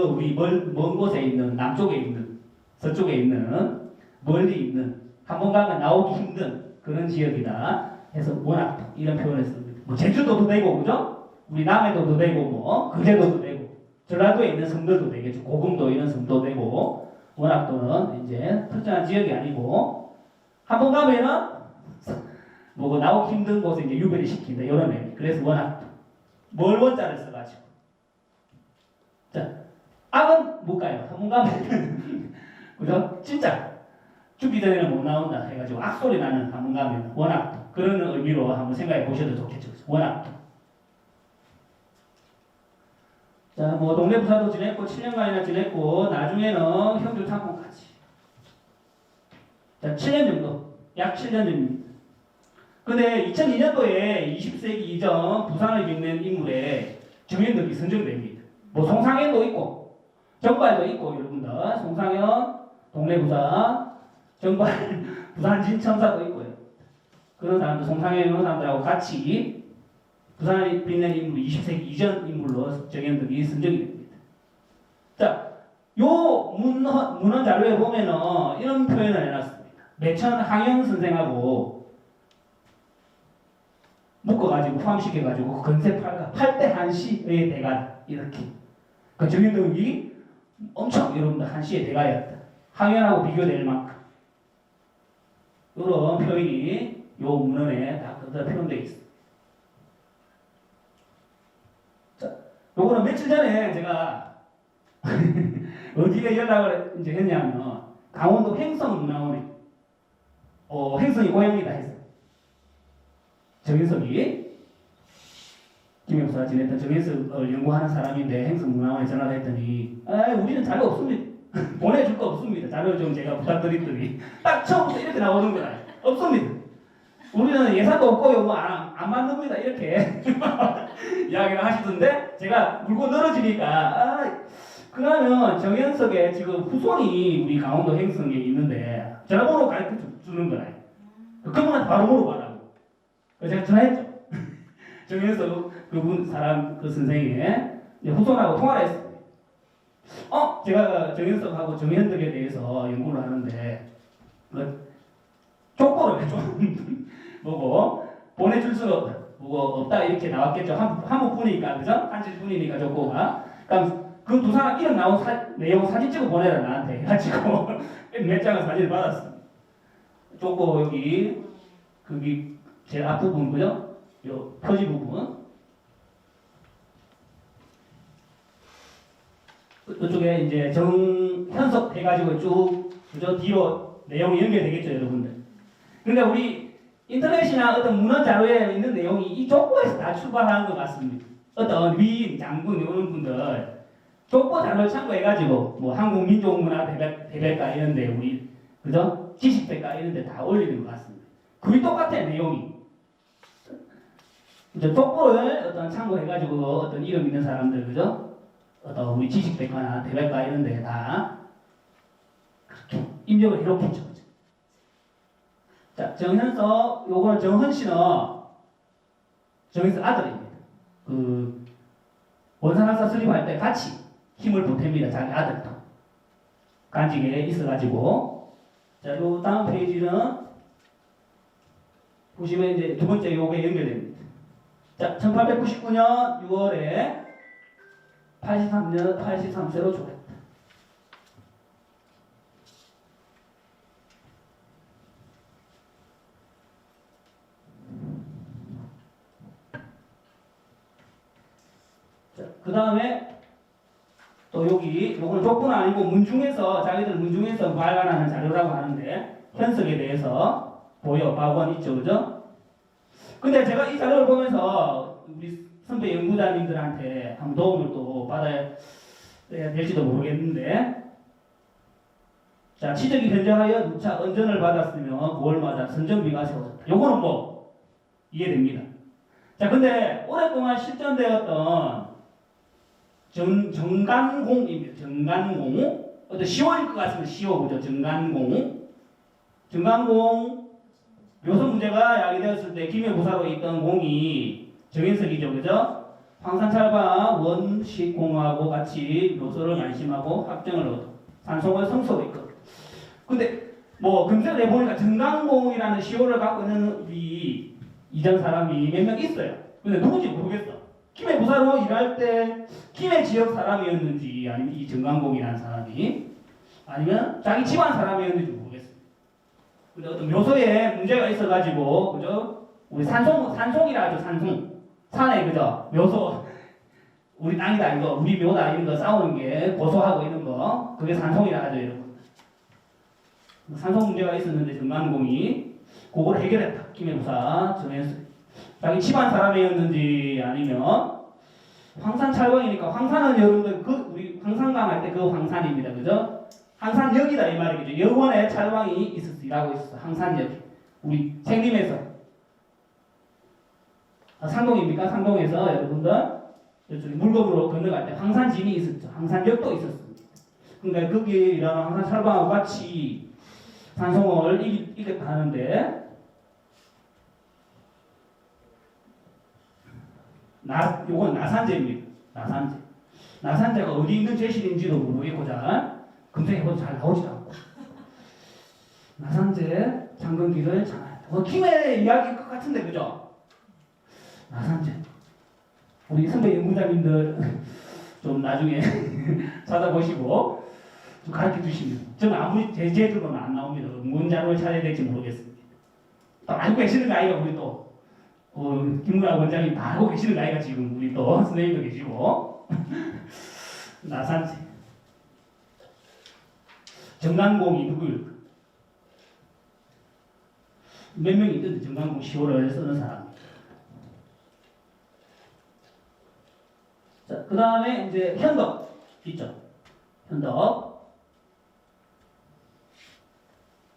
S1: 우리 먼 곳에 있는, 남쪽에 있는, 서쪽에 있는, 멀리 있는, 한 번 가면 나오기 힘든 그런 지역이다 해서 워낙 이런 표현을 씁니다. 제주도도 되고, 그죠? 우리 남해도도 되고, 거제도도 되고, 전라도에 있는 섬들도 되겠죠. 고금도 이런 섬도 되고, 원학도는 이제 특정한 지역이 아니고 한 번 가면은 뭐 나오기 힘든 곳에 이제 유배를 시킨다 이런 의미. 그래서 원학도. 뭘 원자를 써가지고. 자, 악은 못 가요. 한 번 가면 그죠? 진짜 죽기 전에는 못 나온다 해가지고 악소리 나는 한 번 가면 원학도. 그런 의미로 한번 생각해 보셔도 좋겠죠. 원학도. 자, 뭐 동네 부사도 지냈고 7년간이나 지냈고 나중에는 형주 창고까지. 자, 7년 정도. 약 7년 정도. 근데 2002년도에 20세기 이전 부산을 빚는 인물에 정현덕이 선정됩니다. 뭐 송상현도 있고 정발도 있고 여러분들 송상현 동네 부사 정발 부산 진천사도 있고요. 그런 사람들 송상현 이런 사람들하고 같이 부산을 빚는 인물 20세기 이전 인물로 정현덕이 선정이 됩니다. 자, 요 문헌 자료에 보면은 이런 표현을 해놨습니다. 매천항영 선생하고 묶어가지고 포함시켜가지고 건세 8대 한시의 대가 이렇게. 그 정현덕이 엄청 여러분들 한시의 대가였다. 항현하고 비교될 만큼. 이런 표현이 요 문헌에 다 그대로 표현되어 있습니다. 자, 요거는 며칠 전에 제가 어디에 연락을 이제 했냐면 강원도 횡성문화원에 횡성이 고향이다 했어요. 정현석이 김영수가 지냈던 정현석을 연구하는 사람인데 행성문화원에 전화를 했더니 우리는 자료 없습니다. 보내줄 거 없습니다. 자료 좀 제가 부탁드렸더니 딱 처음부터 이렇게 나오는 거야. 없습니다. 우리는 예산도 없고 요거 안 만듭니다. 이렇게 이야기를 하시던데 제가 물고 늘어지니까 그러면 정현석의 지금 후손이 우리 강원도 행성에 있는데 전화번호 가르쳐 주는 거라. 그분한테 바로 물어봐라고. 그래서 제가 전화했죠. 정현석 그분 사람 그 선생님의 후손하고 통화를 했습니다. 제가 정현석하고 정현덕에 대해서 연구를 하는데 족보를 좀 보고 보내줄 수가 없다 이렇게 나왔겠죠. 한 분이니까 그죠? 한질 분이니까 족보가. 그럼 그 두 사람 이름 나온 내용 사진 찍어 보내라 나한테 해가지고 몇 장을 사진을 받았습니다. 족보 여기 제일 앞부분 그죠? 요 표지 부분 이쪽에 이제 정현석 해가지고 쭉 그죠? 뒤로 내용이 연결되겠죠 여러분들. 근데 우리 인터넷이나 어떤 문헌 자료에 있는 내용이 이 족보에서 다 출발하는 것 같습니다. 어떤 위인, 장군 이런 분들 족보 자료를 참고해가지고 뭐 한국민족문화 대백과 이런데 우리 그죠? 지식백과 이런데 다 올리는 것 같습니다. 거의 똑같아요 내용이. 이제 족보를 어떤 참고해가지고 어떤 이름 있는 사람들 그죠? 어떤 우리 지식백과나 대백과 이런데 다 그렇게 입력을 해놓겠죠. 자, 정현석 요거는 정헌 씨는 정현석 아들입니다. 그 원산학사 수립할 때 같이 힘을 보탭니다. 자기 아들도 간직에 있어가지고. 자, 요 다음 페이지는 보시면 이제 두 번째 요게 연결됩니다. 자, 1899년 6월에 83세로 죽었다. 자, 그 다음에 또 요거는 족보는 아니고 문중에서 자기들 문중에서 발간하는 자료라고 하는데 현석에 대해서 박원 있죠, 그죠? 근데 제가 이 자료를 보면서 우리 선배 연구자님들한테 한번 도움을 또 받아야 될지도 모르겠는데, 자, 치적이 변제하여 누차 언전을 받았으며 9월마다 선정비가 세워졌다. 요거는 뭐 이해됩니다. 자, 근데 오랫동안 실전되었던 정간공입니다. 정간공. 어떤 시호일 것 같으면 시호, 그죠? 정간공. 정간공. 묘소 문제가 야기되었을 때 김해부사로 있던 공이 정현석이죠, 그죠? 황산찰과 원식공하고 같이 묘소를 말심하고 확정을 얻어 산송을 성소로 있거든. 근데 뭐 검색을 해보니까 정강공이라는 시호를 갖고 있는 우리 이전 사람이 몇 명 있어요. 근데 누군지 모르겠어. 김해부사로 일할 때 김해 지역 사람이었는지 아니면 이 정강공이라는 사람이 아니면 자기 집안 사람이었는지 모르겠어요. 근데 어떤 묘소에 문제가 있어가지고, 그죠? 우리 산송이라 하죠, 산송. 산에, 그죠? 묘소. 우리 땅이다, 이거. 우리 묘다, 이런 거 싸우는 게, 고소하고 이런 거. 그게 산송이라 하죠, 이런 거. 산송 문제가 있었는데, 정관공이 그걸 해결했다. 김해부사 정했어요. 자기 집안 사람이었는지 아니면, 황산찰광이니까, 황산은 여러분들, 우리 황산강 할 때 그 황산입니다, 그죠? 항산역이다 이 말이죠. 여원에 찰방이 있었어. 일하고 있었어. 항산역. 우리 생림에서. 상동입니까? 상동에서 여러분들 이쪽에 물건으로 건너갈 때 황산진이 있었죠. 황산역도 있었습니다. 그러니까 거기에 일하는 항산 찰방하고 같이 산송을 이겼다 하는데 요건 나산제입니다. 나산제. 나산제가 어디 있는 제실인지도 모르겠고 잘 검색해봐도 잘 나오지도 않고. 나산제 장건기를 장하였다. 김해 이야기일 것 같은데 그죠? 나산제. 우리 선배 연구자님들 좀 나중에 찾아보시고 좀 가르쳐 주시면. 저는 아무리 제주로는 안 나옵니다. 뭔 자료를 찾아야 될지 모르겠습니다. 또 알고 계시는 아이가 우리 또 김문학 원장님 다 알고 계시는 아이가 지금 우리 또 선생님도 계시고. 나산제. 정관공이 누구일까? 몇 명이 있던데 정관공 시호를 쓰는 사람. 자, 그 다음에 이제 현덕 있죠. 현덕.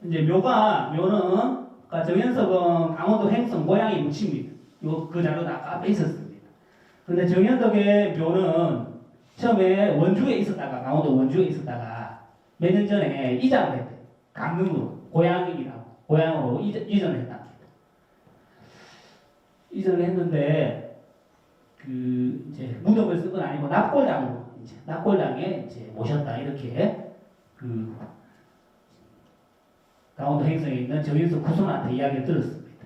S1: 이제 묘는 그러니까 정현석은 강원도 횡성 고향이 묻힙니다. 그 자료는 아까 앞에 있었습니다. 그런데 정현덕의 묘는 처음에 원주에 있었다가 강원도 원주에 있었다가 몇 년 전에 이장을 했대. 강릉으로 고향으로 이전을 했답니다. 이전을 했는데 이제 무덤을 쓴 건 아니고 납골당에 이제 모셨다 이렇게 강원도 횡성에 있는 정현석 구손한테 이야기를 들었습니다.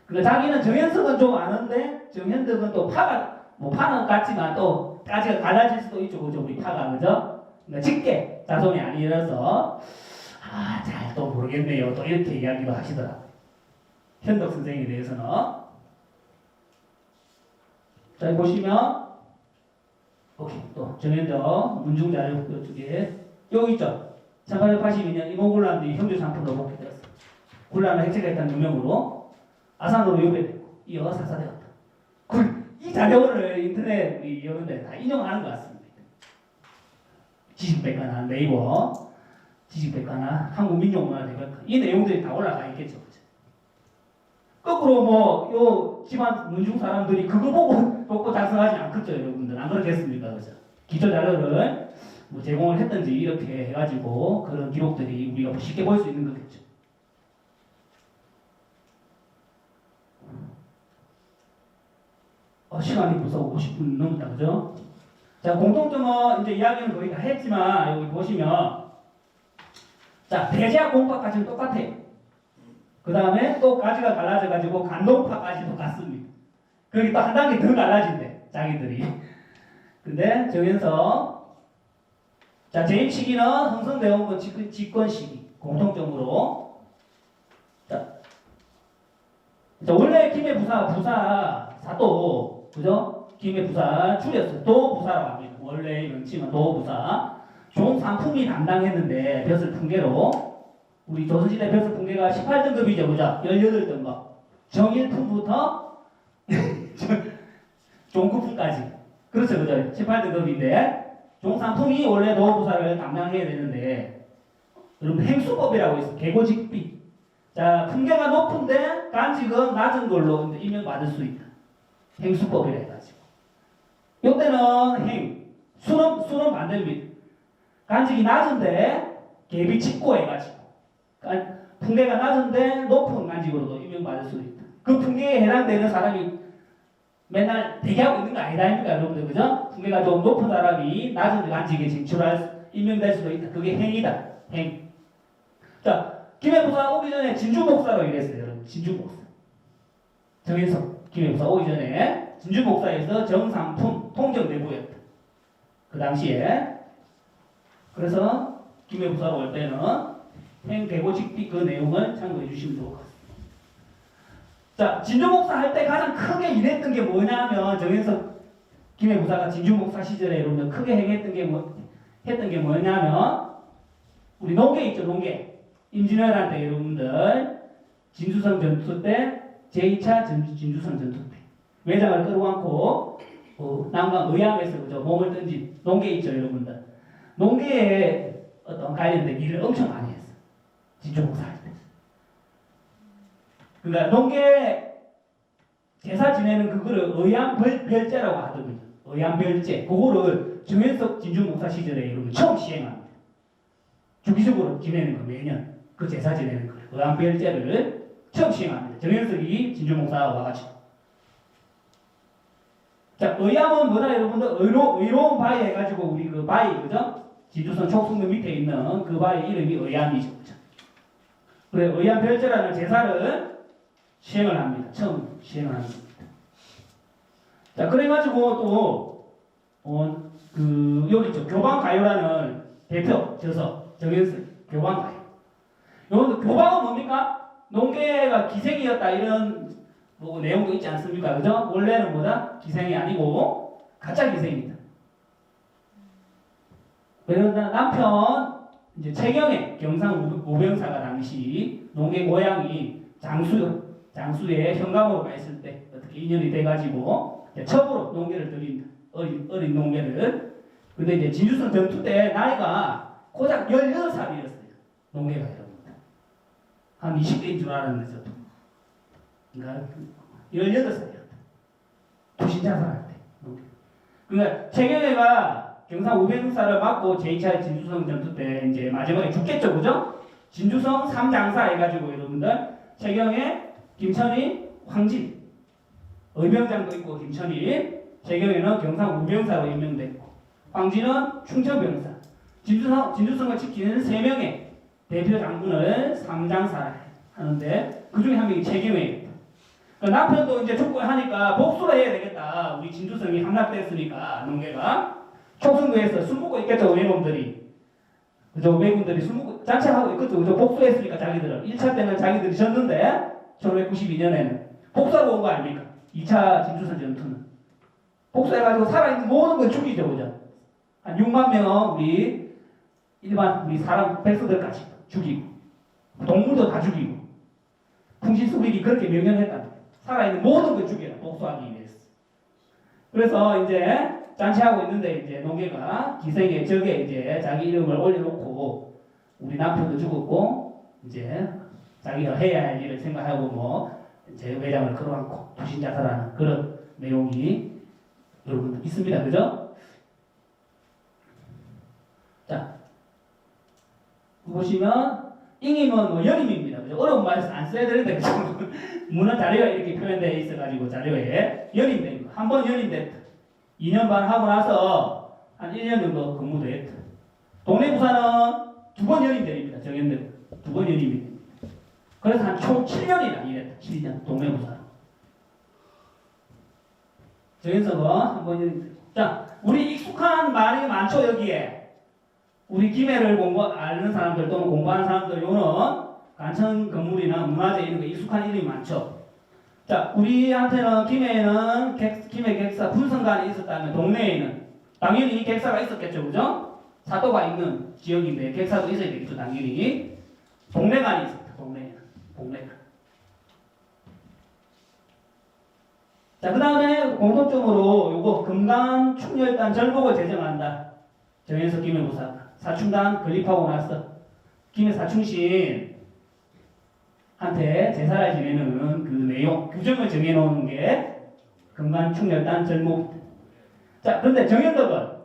S1: 그러니까 자기는 정현석은 좀 아는데 정현덕은 또 파는 같지만 또 까지가 갈라질 수도 있죠, 그죠? 우리 파가 그죠? 그러니까 직계 자손이 아니라서 잘 또 모르겠네요. 또 이렇게 이야기도 하시더라고요. 현덕 선생에 대해서는 자 보시면 오케이 또 정현덕 문중자료 이쪽에 여기 있죠. 1882년 이모군란이 형제상품으로 복귀되었어. 군란을 획책했다는 유명으로 아산으로 유배되고 이어 사사되었다. 이 자료를 인터넷 이런데 다 인용하는 것 같습니다. 지식백과나 네이버 지식백과나 한국민족문화대백과 이 내용들이 다 올라가 있겠죠. 거꾸로 요 집안 문중 사람들이 그거 보고 작성하지 않겠죠, 여러분들. 안 그렇겠습니까, 그죠? 기초 자료를 제공을 했든지 이렇게 해가지고 그런 기록들이 우리가 쉽게 볼 수 있는 거겠죠. 시간이 벌써 50분 넘었다, 그죠? 자, 공통점은 이제 이야기는 거의 다 했지만 여기 보시면 자, 배제학 공파까지는 똑같아요. 그 다음에 또 가지가 갈라져가지고 간동파까지도 같습니다. 거기 또 한 단계 더 갈라진대, 자기들이. 근데 정현석 자, 재임 시기는 흥성대원군 집권 시기 공통점으로 자, 원래 김해부사 사도 그죠? 김해부사 줄였어요. 도부사라고 합니다. 원래 명칭은 도부사. 종상품이 담당했는데 벼슬 풍계로 우리 조선시대 벼슬 풍계가 18등급이죠, 그죠? 18등급. 정일품부터 종구품까지. 그렇죠, 그죠? 18등급인데 종상품이 원래 도부사를 담당해야 되는데 여러분 행수법이라고 있어요. 계고직비. 자, 풍계가 높은데 간직은 낮은 걸로 임명받을 수 있다. 행수법이라 해가지고. 이때는 수는 반대입니다. 간직이 낮은데 계비 칙고 해가지고. 풍계가 낮은데 높은 간직으로도 임명받을 수 있다. 그 풍계에 해당되는 사람이 맨날 대기하고 있는 거 아니다니까 여러분들, 그죠? 풍계가 좀 높은 사람이 낮은 간직에 임명될 수도 있다. 그게 행이다. 행. 자, 김해부사 오기 전에 진주목사로 일했어요, 여러분. 진주목사. 정현석 김해부사 오기 전에 진주목사에서 정상품 통정대부였다. 그 당시에. 그래서 기매부사로 올 때는 행대고직비 그 내용을 참고해 주시면 좋을 것 같습니다. 자, 진주목사 할 때 가장 크게 일했던 게 뭐냐면 정현석 기매부사가 진주목사 시절에 여러분들 크게 행했던 게 뭐냐면 우리 농계 있죠, 농계. 임진왜란 때 여러분들 진주성 전투 때 제2차 진주성 전투 때 외장을 끌어안고 남강 의암에서 그죠 몸을 던진 농계 있죠, 여러분들. 농계에 어떤 관련된 일을 엄청 많이 했어. 진주목사 할 때. 그러니까 농계 제사 지내는 그거를 의암별제라고 하거든요. 의암별제. 그거를 정현석 진주목사 시절에 여러분 처음 시행합니다. 주기적으로 지내는 거 매년 그 제사 지내는 거 의암별제를 처음 시행합니다. 정현석이 진주목사가 와가지고. 자, 의암은 뭐다 여러분들? 의로운 바위 해가지고 우리 그 바위 그죠? 진주성 촉순도 밑에 있는 그 바위 이름이 의암이죠. 그죠? 그래 의암별제라는 제사를 시행을 합니다. 처음 시행을 합니다. 자, 그래가지고 또 여기 있죠. 교방가요라는 대표 저서 정현석 교방가요. 여러분들 교방은 뭡니까? 농계가 기생이었다 이런 뭐 내용도 있지 않습니까? 그죠? 원래는 뭐다? 기생이 아니고 가짜 기생입니다. 그러나 남편 이제 최경의 경상 우병사가 당시 농계 고향이 장수에 현감으로 가 있을 때 어떻게 인연이 돼가지고 첩으로 농계를 드린 어린 농계를. 근데 이제 진주성 전투 때 나이가 고작 16살이었어요. 농계가 여러분들. 한 20대인 줄 알았는데 저도. 그러니까 18살이었다. 부신자살할 때. 그러니까 최경혜가 경상 우병사를 맞고 제2차 진주성 전투 때 이제 마지막에 죽겠죠, 그죠? 진주성 3장사 해가지고 여러분들 최경혜, 김천희, 황진 의병장도 있고 김천희, 최경혜는 경상 우병사로 임명됐고 황진은 충청병사. 진주성을 지키는 3명의 대표 장군을 3장사 하는데 그 중에 한 명이 최경혜입니다. 그러니까 남편도 이제 촉구하니까 복수를 해야 되겠다. 우리 진주성이 함락됐으니까 농계가 촉순도에서 술 먹고 있겠죠, 외놈들이. 그죠? 외군들이 술 먹고 잔치하고 있겠죠. 그죠? 복수했으니까 자기들은 1차 때는 자기들이 졌는데 1992년에는 복수하고 온 거 아닙니까? 2차 진주성 전투는 복수해가지고 살아있는 모든 걸 죽이죠, 그죠? 한 6만 명 우리 일반 우리 사람 백성들까지 죽이고 동물도 다 죽이고 풍신수길이 그렇게 명령했다. 살아있는 모든 걸 죽여라, 복수하기 위해서. 그래서 이제 잔치하고 있는데 이제 농계가 기생의 적에 이제 자기 이름을 올려놓고 우리 남편도 죽었고 이제 자기가 해야 할 일을 생각하고 뭐 이제 외장을 끌어안고 부신자살하는 그런 내용이 여러분들 있습니다, 그죠? 자, 보시면 잉임은 뭐 연임입니다, 그죠? 어려운 말에서 안 써야 되는데 그죠? 문헌 자료에 이렇게 표현되어 있어가지고 자료에 연임됩니다. 한번 연임됐다. 2년 반 하고 나서 한 1년 정도 근무도 했다. 동네 부사는 2번 연임됩니다. 정현대 2번 연임입니다. 그래서 한 총 7년이나 일했다. 7년 동네 부사. 정현석은 한번 연임됩니다. 자, 우리 익숙한 말이 많죠, 여기에. 우리 김해를 아는 사람들 또는 공부하는 사람들 요는 간천 건물이나 문화재 이런 거 익숙한 이름이 많죠. 자, 우리한테는 김해에는 김해 객사 분성관이 있었다면 동네에는 당연히 객사가 있었겠죠, 그죠? 사도가 있는 지역인데 객사도 있어야 되겠죠, 당연히. 동네관이 있었다, 동네관. 자, 그 다음에 공통점으로 요거 금강 충렬단 절복을 제정한다. 정현석 김해부사가 사충단 건립하고 나서 김해 사충신 한테 제사를 지내는 그 내용, 규정을 정해놓은 게 금강충렬단 절목. 자, 그런데 정현덕은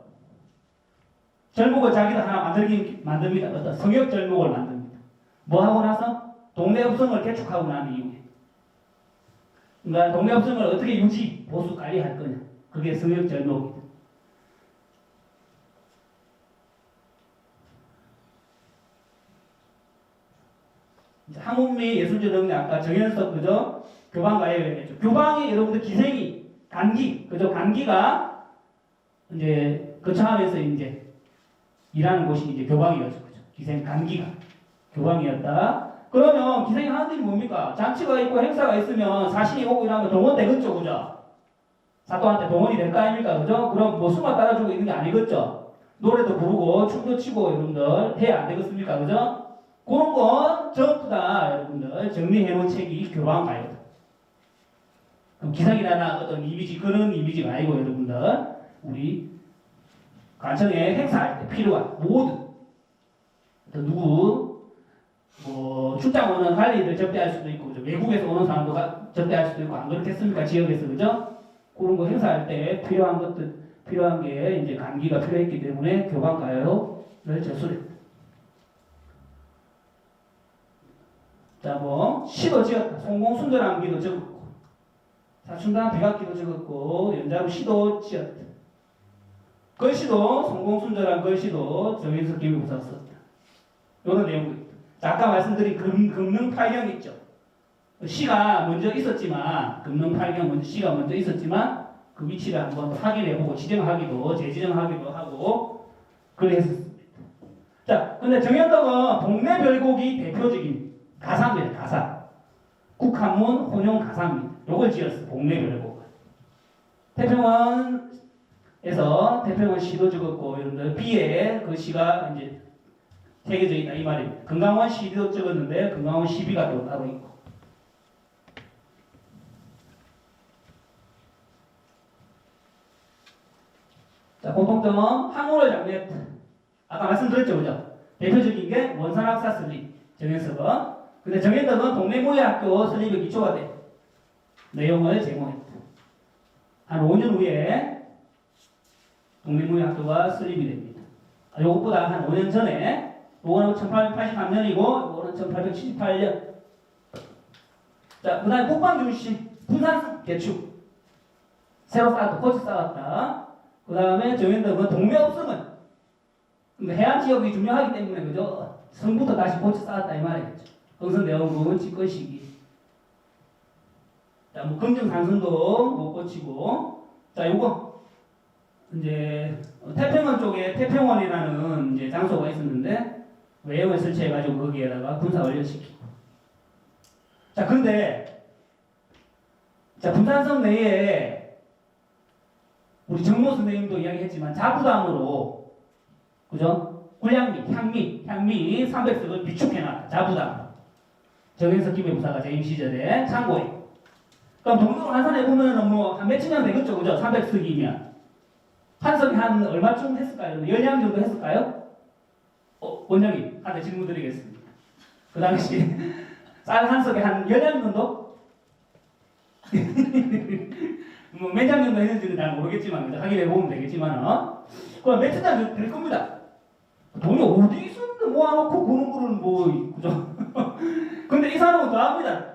S1: 절목을 자기도 하나 만듭니다. 어떤 성역 절목을 만듭니다. 뭐 하고 나서? 동네 읍성을 개축하고 난 이후에. 그러니까 동네 읍성을 어떻게 유지, 보수, 관리할 거냐. 그게 성역 절목입니다. 한국미 예술조정대 아까 정현석 그죠? 교방가에 했죠. 교방이 여러분들 기생이 간기 그죠? 간기가 이제 거창하면서 이제 일하는 곳이 이제 교방이었죠, 그죠? 기생 간기가 교황이었다. 그러면 기생이 하는 일이 뭡니까? 잔치가 있고 행사가 있으면 자신이 오고 이러면 동원 되겠죠, 그죠? 사또한테 동원이 될 거 아닙니까, 그죠? 그럼 뭐 수만 따라주고 있는 게 아니겠죠? 노래도 부르고 춤도 추고 여러분들 해야 안 되겠습니까, 그죠? 그런 건 전부 다 여러분들 정리해 놓은 책이 교황가요다. 그럼 기상이라는 어떤 이미지, 그런 이미지가 아니고 여러분들 우리 관청에 행사할 때 필요한 모든 누구 뭐 출장 오는 관리를 접대할 수도 있고 그죠? 외국에서 오는 사람도 접대할 수도 있고 안 그렇겠습니까? 지역에서 그죠? 그런 거 행사할 때 필요한 것들 필요한 게 이제 간기가 필요했기 때문에 교황가요를 제출했다. 자, 뭐 시도 지었다. 송공순절함기도 적었고 사춘단 비각기도 적었고 연자로 시도 지었다. 글씨도 송공순절한 글씨도 정인석 기밀부사가 썼다. 이런 내용도 있다. 아까 말씀드린 금능팔경 있죠. 시가 먼저 있었지만 금능팔경 먼저 시가 먼저 있었지만 그 위치를 한번 확인해보고 지정하기도 재지정하기도 하고 그랬었습니다. 자, 근데 정현덕은 동네 별곡이 대표적인 가사입니다. 가사. 국한문 혼용 가사입니다. 요걸 지었어. 동네 별곡. 태평원에서 태평원 시도 적었고 여러분들 비에 그 시가 이제 새겨져 있다 이 말입니다. 금강원 시도 적었는데 금강원 시비가 또 따로 있고. 자, 공통점은 항우를 장려했다. 아까 말씀드렸죠, 그죠? 대표적인 게 원산학사 설립, 정현석은. 근데 정현덕은 동네무예학교 설립의 기초가 돼. 내용을 제공했다. 한 5년 후에 동네무예학교가 설립이 됩니다. 요것보다 한 5년 전에, 요거는 1883년이고, 요거는 1878년. 자, 그 다음에 북방중시, 분산 개축. 새로 쌓았다, 고쳐 쌓았다. 그 다음에 정현덕은 동네 없음은 해안 지역이 중요하기 때문에 그죠? 성부터 다시 고쳐 쌓았다 이 말이겠죠. 흥선대원군 집권 시기. 자, 뭐 금정산성도 못 고치고. 자, 요거 이제 태평원 쪽에 태평원이라는 이제 장소가 있었는데 외형을 설치해가지고 거기에다가 군사 훈련시키고. 자, 근데 자 분산성 내에 우리 정모 선생님도 이야기했지만 자부담으로 그죠? 굴량미, 향미 300석을 비축해놨다. 자부담. 정현석 기밀부사가 재임 시절에 참고해. 그럼 동동 한산해 보면은 뭐 한 몇천 년 되겠죠, 그죠? 300석이면 한 석이 한 얼마쯤 했을까요? 열량 정도 했을까요? 원장님 한테 질문 드리겠습니다. 그 당시 쌀 한 석에 한 열량 정도? 뭐 몇 장 정도 했는지는 잘 모르겠지만 확인해 보면 되겠지만 그럼 몇천 장 될 겁니다. 돈이 어디서 모아놓고 그런 거를 뭐 그죠? 근데 이 사람은 더 합니다.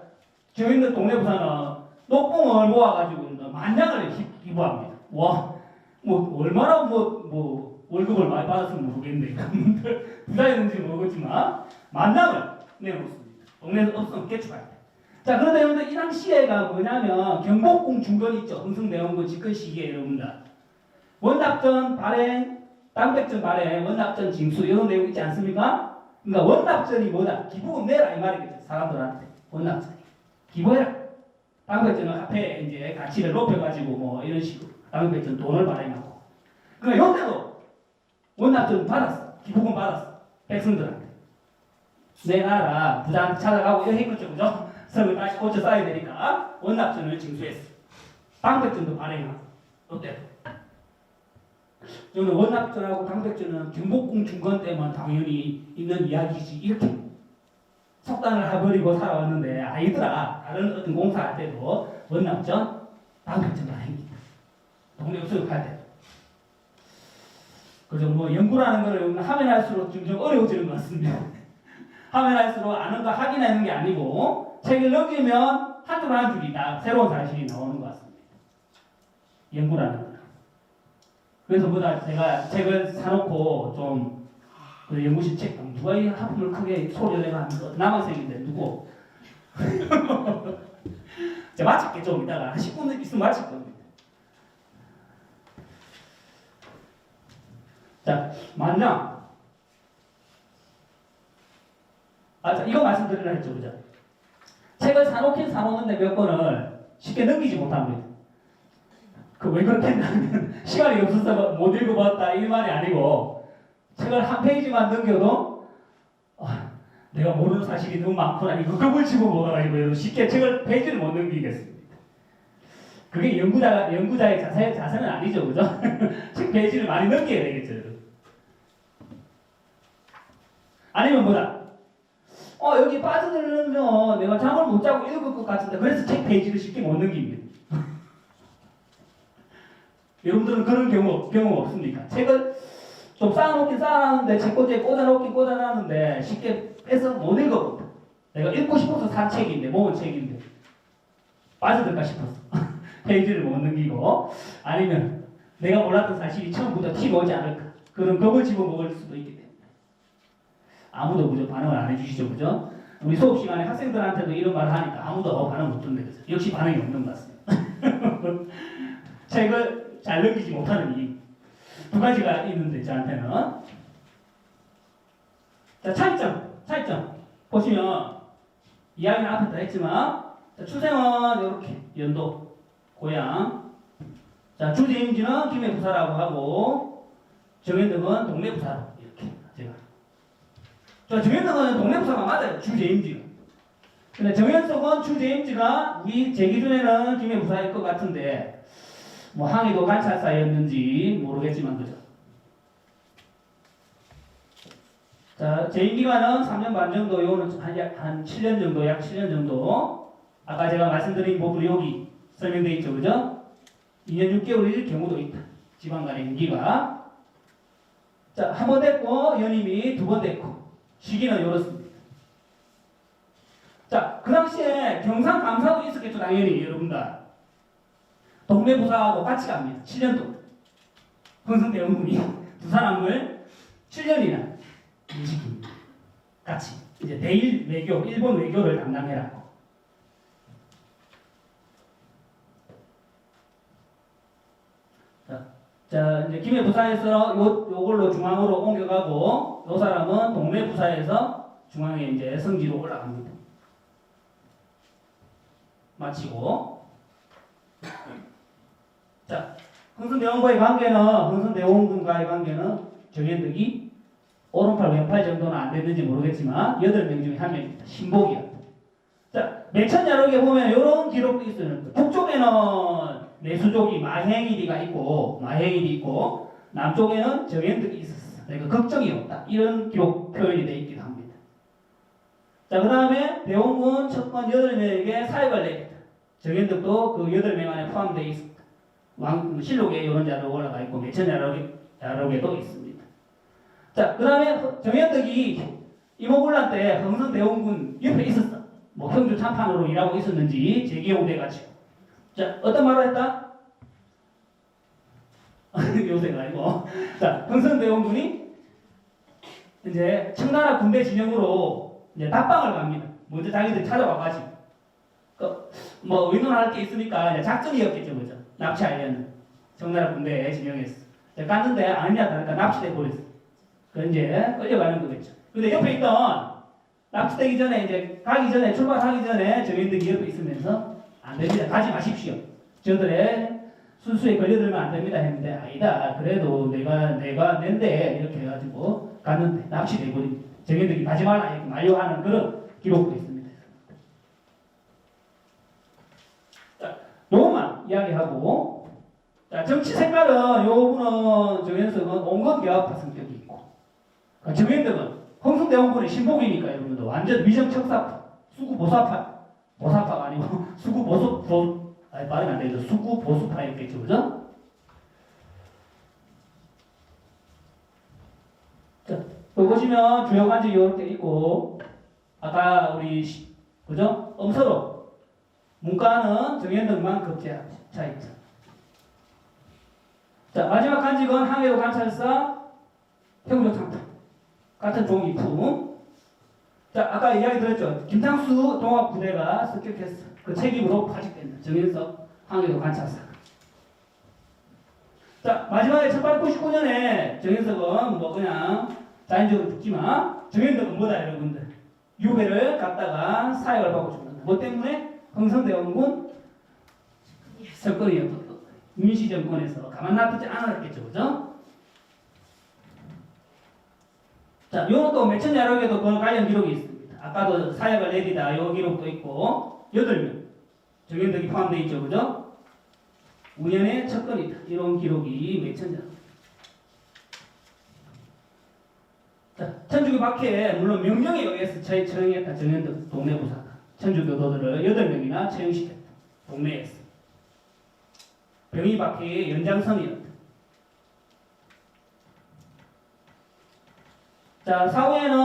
S1: 저 있는 동네 부사는 녹봉을 모아가지고 만장을 기부합니다. 와, 뭐 얼마나 뭐 월급을 많이 받았으면 모르겠네. 부자였는지 모르겠지만 만장을 내놓습니다. 동네에서 없으면 개축할 때. 자, 그런데 여러분들 이 당시에가 뭐냐면 경복궁 중건이 있죠. 흥성대원군 집권 시기에 여러분들 원납전 발행, 당백전 발행, 원납전 징수 이런 내용 있지 않습니까? 그러니까 원납전이 뭐다? 기부금 내라 이 말이겠죠. 사람들한테 원납전 기부해라. 당백전은 화폐 이제 가치를 높여가지고 뭐 이런 식으로 당백전 돈을 발행하고. 그러니까 이때도 원납전 받았어. 기부금 받았어. 백성들한테 내놔라. 부자한테 찾아가고 이런 했겠죠, 그죠? 석을 다시 고쳐 쌓아야 되니까 원납전을 징수했어. 당백전도 발행하고. 이때도. 저는 원납전하고 당백전은 경복궁 중건 때만 당연히 있는 이야기지 이렇게 석단을 해버리고 살아왔는데 아니더라. 다른 어떤 공사할 때도 원납전, 당백전 발행입니다. 동네 up수역할 때. 그죠? 뭐 연구라는 거를 하면 할수록 좀 어려워지는 것 같습니다. 하면 할수록 아는 거 확인하는 게 아니고 책을 넘기면 한 줄 한 줄이 다 새로운 사실이 나오는 것 같습니다. 연구라는 거. 그래서 보다 제가 책을 사놓고 좀 그 연구실 책 누가 이 하품을 크게 소리를 내면 어떤 남학생인데 누구? 제가 마칠게 좀 이따가 10분 있으면 마칠 겁니다. 자, 만장 이거 말씀드리려 했죠, 그죠? 책을 사놓긴 사놓는데 몇 번을 쉽게 넘기지 못합니다. 그 왜 그렇게 했냐면 시간이 없어서 못 읽어봤다 이 말이 아니고 책을 한 페이지만 넘겨도 내가 모르는 사실이 너무 많구나 이거 겁을 집어 먹어가지고 쉽게 책을 페이지를 못 넘기겠습니다. 그게 연구자의 자세는 아니죠, 그죠? 책 페이지를 많이 넘겨야 되겠죠. 아니면 뭐다? 여기 빠져들면 내가 잠을 못 자고 읽을 것 같은데 그래서 책 페이지를 쉽게 못 넘깁니다. 여러분들은 그런 경우 없습니까? 책을 좀 쌓아놓긴 쌓아놨는데 책꽂이에 꽂아놓긴 꽂아놨는데 쉽게 빼서 못 읽어본다. 내가 읽고 싶어서 산 책인데 모은 책인데 빠져들까 싶어서 페이지를 못 넘기고 아니면 내가 몰랐던 사실이 처음부터 튀어오지 않을까 그런 겁을 집어먹을 수도 있기 때문에 아무도 그저 반응을 안 해주시죠, 그죠? 우리 수업 시간에 학생들한테도 이런 말을 하니까 아무도 반응 못 듣는데 그죠? 역시 반응이 없는 것 같습니다. 책을 잘 넘기지 못하는 이유 두 가지가 있는데 저한테는 자 차이점 보시면 이야기는 앞에 다 했지만 자, 출생은 이렇게 연도 고향 자 주재임지는 김해부사라고 하고 정현덕은 동래부사로 이렇게 제가 자 정현덕은 동래부사가 맞아요 주재임지가 근데 정현석은 주재임지가 우리 제 기준에는 김해부사일 것 같은데 뭐 항해도 관찰사였는지 모르겠지만 그죠. 자 재임 기간은 3년 반 정도, 요거는 한 7년 정도, 약 7년 정도. 아까 제가 말씀드린 부분 여기 설명되어 있죠, 그죠? 2년 6개월일 경우도 있다. 지방 간의 임기가. 자, 한 번 됐고 연임이 두 번 됐고 시기는 이렇습니다. 자, 그 당시에 경상 감사도 있었겠죠, 당연히 여러분들. 동래부사하고 같이 갑니다. 7년 동안. 흥선대원군이 두 사람을 7년이나 인식입니다. 같이. 이제 대일 외교, 일본 외교를 담당해라고. 자, 이제 김해부사에서 요걸로 중앙으로 옮겨가고, 요 사람은 동래부사에서 중앙에 이제 성지로 올라갑니다. 마치고. 자, 흥선대원과의 관계는, 흥선대원군과의 관계는 정현덕이 오른팔 왼팔 정도는 안 됐는지 모르겠지만 8명 중에 1명입니다. 신복이었다. 자, 매천야록에 보면 이런 기록도 있어요. 북쪽에는 내수족이 마행일이가 있고 남쪽에는 정현덕이 있었어. 그러니까 걱정이 없다. 이런 기록 표현이 되어 있기도 합니다. 자, 그 다음에 대원군 첩권 8명에게 사역을 내렸다. 정현덕도 그 8명 안에 포함되어 있습니다. 실록에 이런 자료가 올라가 있고 매천야록에도 있습니다. 자, 그 다음에 정현덕이 이모군란 때 흥선대원군 옆에 있었어. 뭐 형주 참판으로 일하고 있었는지 재기용돼가지고. 자, 어떤 말을 했다? 요새가 아니고. 자, 흥선대원군이 이제 청나라 군대 진영으로 이제 답방을 갑니다. 먼저 자기들 찾아와가지고. 뭐 의논할 게 있으니까 이제 작전이었겠죠, 그죠? 납치하려는 청나라 군대에 진영했어. 갔는데 아니냐 다르니까 납치돼 버렸어. 그 이제 끌려가는 거겠죠. 근데 옆에 있던 납치되기 전에 이제 출발하기 전에 정현덕이 옆에 있으면서 안 됩니다. 가지 마십시오. 저들의 순수에 걸려들면 안 됩니다 했는데 아니다. 그래도 내가 낸데 이렇게 해가지고 갔는데 납치돼 버린 정현덕이 가지 말라 이렇게 만류하는 그런 기록도 있습니다. 요것만 이야기하고 자, 정치 생각은 요분은 정현석은 온건개혁파 성격이 있고 정현덕은 흥선대원군의 신복이니까 여러분들 완전 위정척사파 수구보수파가 아니고 발음이 안 되죠. 수구보수파였겠죠, 그죠? 자, 여기 보시면 주요 관직이 이렇게 있고 아까 우리 그죠? 엄서로 문과는 정현덕만 급제합니다. 차이점. 자, 마지막 간직은 항해도 관찰사, 평정창파. 같은 종이 품. 자, 아까 이야기 드렸죠. 김창수 동학부대가 습격했어. 그 책임으로 파직된다. 정현석 항해도 관찰사. 자, 마지막에 1899년에 정현석은 뭐 그냥 자연적으로 죽지만 정현덕은 뭐다 여러분들. 유배를 갔다가 사역을 받고 죽는다. 뭐 때문에? 흥선대원군 석거리였던 민씨 정권에서 가만 놔두지 않았겠죠, 그죠? 자, 요것도 매천야록에도 그 관련 기록이 있습니다. 아까도 사역을 내리다 요 기록도 있고 8명 정현덕이 포함되어 있죠, 그죠? 운연의 척건이다 이런 기록이 매천야록. 자, 천주교 박해에 물론 명령에 의해서 처형했다. 정현덕 동네 부사가 천주교도들을 8명이나 처형시켰다. 동네에서. 병이 박해의 연장선이었다. 자, 사후에는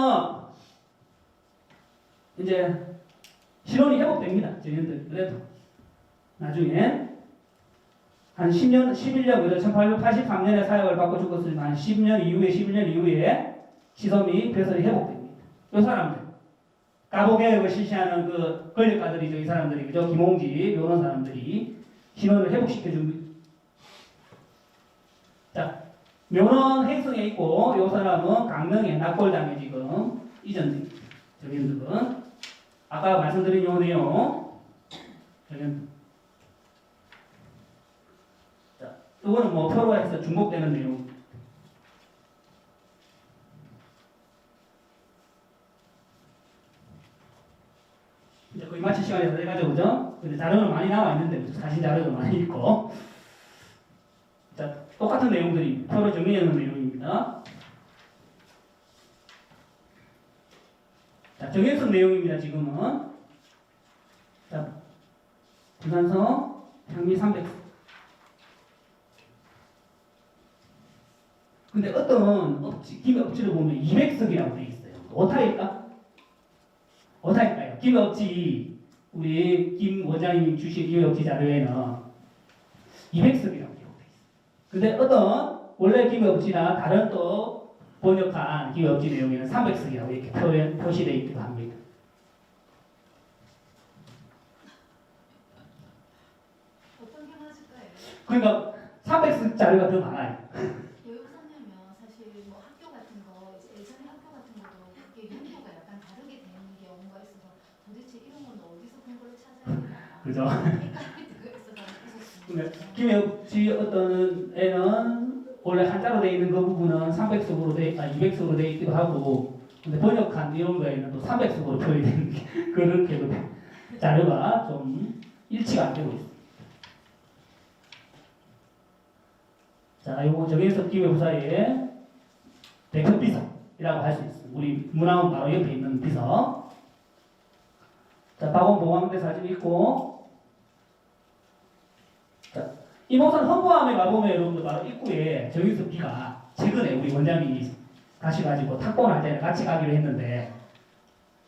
S1: 이제 신원이 회복됩니다. 정현덕. 그래도 나중에 한 10년, 11년, 1883년에 사역을 받고 죽었으니까 한 10년 이후에, 11년 이후에 시섬이 배설이 회복됩니다. 이 사람들. 가보개혁을 실시하는 그 권력가들이죠. 이 사람들이, 그죠? 김홍지, 이런 사람들이 신원을 회복시켜줍니다. 자, 묘는 행성에 있고, 이 사람은 강릉에 낙골당에 지금 이전됩니다. 정현덕은. 아까 말씀드린 요 내용, 정현덕. 자, 이거는 뭐 표로에서 중복되는 내용. 이제 거의 마칠 시간이 다 돼가지고, 그죠? 근데 자료는 많이 나와 있는데, 사진 자료도 많이 있고. 자, 똑같은 내용들이 표로 정리해 놓은 내용입니다. 자, 정해선 내용입니다, 지금은. 자, 부산성 향미 300석. 근데 어떤 업지, 김업지를 보면 200석이라고 되어 있어요. 오타일까? 오타일까요? 김업지, 우리 김 원장님이 주신 김업지 자료에는 200석이라고 되어 있어요. 근데 어떤 원래 김업지나 다른 또 번역한 김업지 내용에는 300석이라고 이렇게 표시되어 있기도 합니다.
S2: 어떤 게 맞을까요?
S1: 그러니까 300석 자료가 더 많아요.
S2: 교육선녀면 사실 뭐 학교 같은 거 이제 예전에 학교 같은 것도 그게 연도가 약간 다르게 되는 경우가 있어서 도대체 이런 건 어디서 근거를 찾아야 되나
S1: 그죠?
S2: 헷갈릴 때가 있어서
S1: 그러니까 김엽지 어떤 애는 원래 한자로 되어 있는 그 부분은 300석으로 200석으로 되어 있기도 하고, 근데 번역한 이런 거에는 또 300석으로 표현되는 그렇게도 자료가 좀 일치가 안 되고 있습니다. 자, 요거 정현석 기획부사의 대표 비서이라고 할 수 있습니다. 우리 문화원 바로 옆에 있는 비서. 자, 박원봉황대 사진 있고, 자, 이모산 헌보함에 가보면 여러분들 바로 입구에 정현석 비가 최근에 우리 원장님이 가셔가지고 탁본할 때는 같이 가기로 했는데,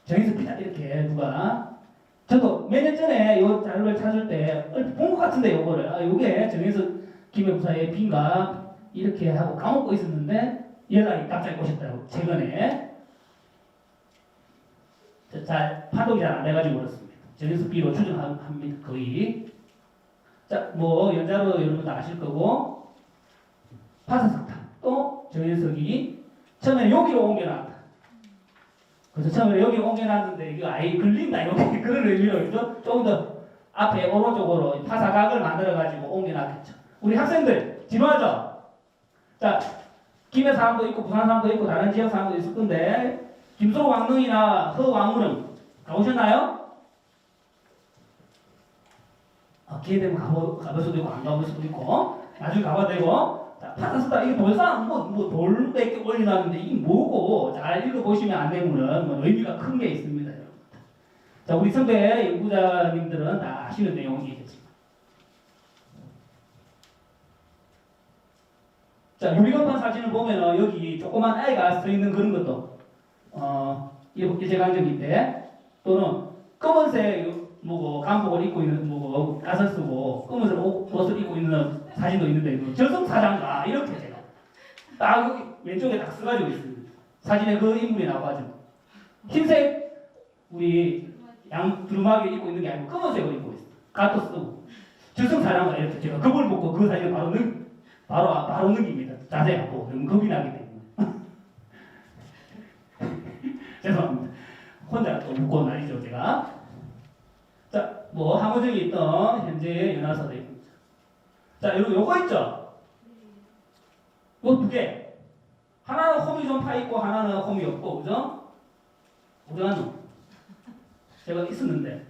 S1: 정현석 비다 이렇게 누가, 저도 몇 년 전에 요 자료를 찾을 때 본 것 같은데 요거를, 아, 요게 정현석 김해부사의 빈가 이렇게 하고 까먹고 있었는데 연락이 갑자기 오셨더라고. 최근에 잘 파동이 잘 안 돼가지고 그렇습니다. 정현석 B로 추정합니다. 거의. 자, 뭐 연자로 여러분도 아실 거고, 파사석탄 또 정현석이 처음에 여기로 옮겨놨다. 그래서 처음에 여기로 옮겨놨는데 이거 아예 걸린다 이렇게 그런 의미로 조금 더 앞에 오른쪽으로 파사각을 만들어가지고 옮겨놨겠죠. 우리 학생들 지루하죠? 자, 김해 사람도 있고 부산 사람도 있고 다른 지역 사람도 있을 건데, 김수로 왕릉이나 허왕릉 가보셨나요? 기회 되면 가볼 수도 있고 안 가볼 수도 있고 나중에 가봐도 되고. 자, 파타스타 이게 돌산 돌 몇 개 올려놨는데 이게 뭐고, 잘 읽어보시면 안 되면 뭐 의미가 큰 게 있습니다, 여러분. 자, 우리 선배 연구자님들은 다 아시는 내용이겠지. 자, 유리건판 사진을 보면은 여기 조그만 아이가 서 있는 그런 것도 일제강점기 때, 또는 검은색 뭐고 간복을 입고 있는 뭐고 가서 쓰고 검은색 옷을 입고 있는 사진도 있는데, 저승사자인가 이렇게 제가 딱 여기 왼쪽에 딱 써가지고 있습니다. 사진에 그 인물이 나와가지고 흰색 우리 양 두루마기 입고 있는 게 아니고 검은색을 입고 있어. 가도 쓰고 저승사자인가 이렇게 제가 그걸 보고 그 사진을 바로 넘깁니다. 자세히 안 보고. 너무 겁이 나기 때문에. 죄송합니다. 혼자 또 묻고 난리죠 제가. 자, 뭐 항우정이 있던 현재의 연화서들입니다. 자, 요거 있죠. 요 두 개. 하나는 홈이 좀 파 있고 하나는 홈이 없고, 그죠? 어디 갔노? 제가 있었는데.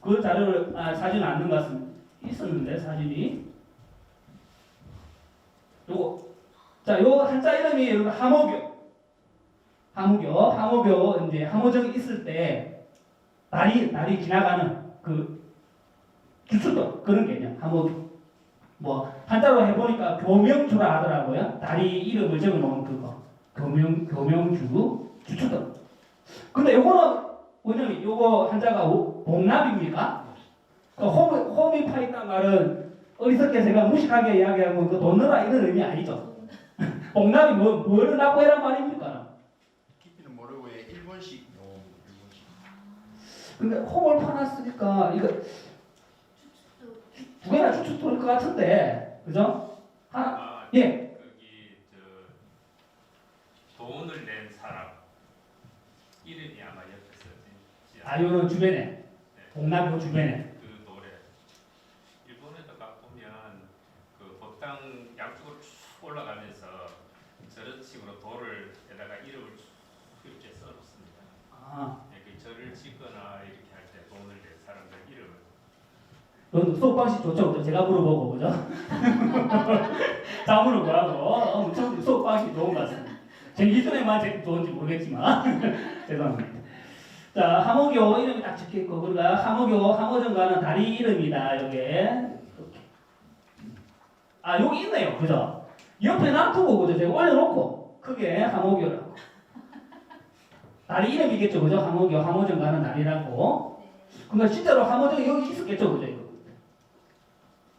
S1: 그 자료를 사진을 안 넣은 것 같습니다. 있었는데 사진이. 요거. 자, 요 한자 이름이 여러분 함호교 이제 함호정이 있을 때 날이 지나가는 그 주출도 그런 개념. 함호교. 뭐 한자로 해보니까 교명주라 하더라고요. 다리 이름을 적어놓은 그거. 교명주 주출도. 근데 요거는 원장님 요거 한자가 복납입니까? 홈이 파 있단 말은 어리석게 제가 무식하게 이야기하고 그 돈 넣어라 이런 의미 아니죠. 복납이 뭐를 낳고 해란 말입니까?
S3: 깊이는 모르고 일본식 일본식.
S1: 근데 홈을 파놨으니까 이거 두 개나 추측 돌 것 같은데, 그죠? 하나, 예.
S4: 거기 돈을 낸 사람 이름이 아마 옆에서
S1: 요런 주변에, 복납 요 주변에.
S4: 그 노래 일본에도 가보면 그 법당 양쪽으로 쭉 올라가면서 저런 식으로 돌을에다가 이름을 쭉 이렇게 써놓습니다. 그 절을 짓거나 이렇게 할 때 돈을 낸 사람들 이름을.
S1: 그건 수업 방식 좋죠. 제가 물어보고, 그죠? 다 물어보라고. 엄청 수업 방식 좋은 것 같습니다. 제 기준에만 좋은지 모르겠지만. 죄송합니다. 자, 함호교 이름이 딱 적혀있고, 그러니까 함호교, 함호정가는 다리 이름이다, 요게. 여기 있네요. 그죠? 옆에 놔두고, 그죠? 제가 올려놓고, 크게 함호교라고. 다리 이름이겠죠, 그죠? 함호교, 함호정가는 다리라고. 그러니까 실제로 함호정이 여기 있었겠죠, 그죠?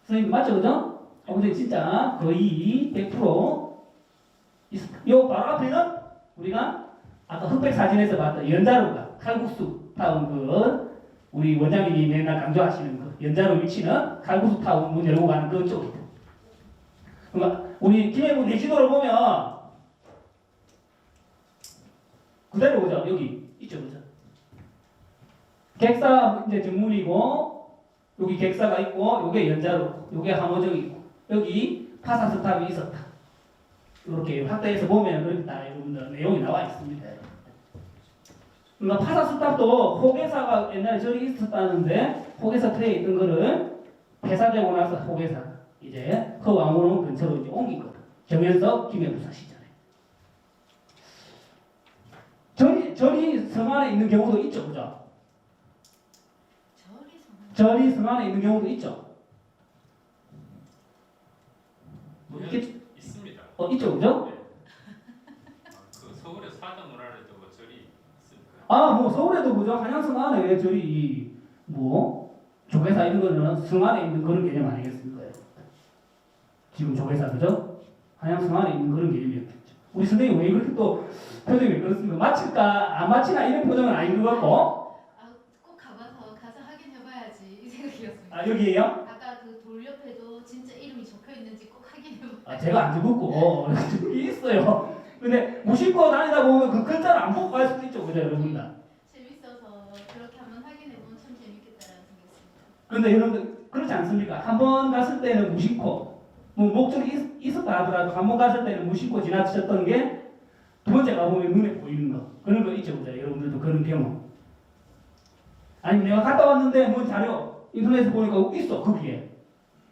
S1: 선생님 맞죠, 그죠? 근데 진짜 거의 100% 있었다. 요 바로 앞에는 우리가 아까 흑백 사진에서 봤던 연자로가 칼국수 타운 그 우리 원장님이 맨날 강조하시는 그 연자로 위치는 칼국수 타운 문 열고 가는 그쪽입니다. 그러니까 우리 김해군 내지도를 보면 그대로 그죠? 여기 있죠, 그죠? 객사 이제 정문이고. 여기 객사가 있고, 요게 연자로, 요게 함호정이 있고, 여기 파사스탑이 있었다. 이렇게 확대해서 보면 그렇게 다 여러분들 내용이 나와 있습니다. 그러니까 파사스탑도 호계사가 옛날에 저기 있었다는데, 호계사 터에 있던 거를 폐사되고 나서 호계사 이제 허왕호릉 근처로 이제 옮긴 거다. 정현석 김해부사 시절에. 절이 성 안에 있는 경우도 있죠, 그죠? 절이 성 안에 있는 경우도 있죠. 뭐
S4: 있습니다.
S1: 있죠, 그죠?
S4: 네. 그 서울에 사자 문화에도 뭐 절이 있습니까?
S1: 뭐 서울에도 그죠? 한양성 안에 왜 절이 뭐 조계사 이런 거는 성 안에 있는 그런 개념 아니겠습니까? 지금 조계사 그죠? 한양성 안에 있는 그런 개념이었겠죠. 우리 선생님 왜 그렇게 또 표정이 왜 그렇습니까? 맞힐까 안 맞히나 이런 표정은 아닌 것 같고.
S2: 꼭 가서 확인해봐야지 이 생각이었습니다.
S1: 여기에요?
S2: 아까 그 돌 옆에도 진짜 이름이 적혀 있는지 꼭 확인해봐야.
S1: 제가 안 적었고 저기 있어요. 근데 무심코 다니다 보면 그 글자를 안 보고 갈 수도 있죠, 그죠, 여러분들?
S2: 재밌어서 그렇게 한번 확인해보면 참 재밌겠다라는 생각했습니다.
S1: 그런데 여러분들 그렇지 않습니까? 한 번 갔을 때는 무심코 뭐 목적이 있었다 하더라도 한 번 갔을 때는 무심코 지나치셨던 게 두 번째 가보면 눈에 보이는 거 그런 거 있죠, 그죠? 여러분들도 그런 경험. 아니 내가 갔다 왔는데 뭔 자료 인터넷에 보니까 있어 거기에.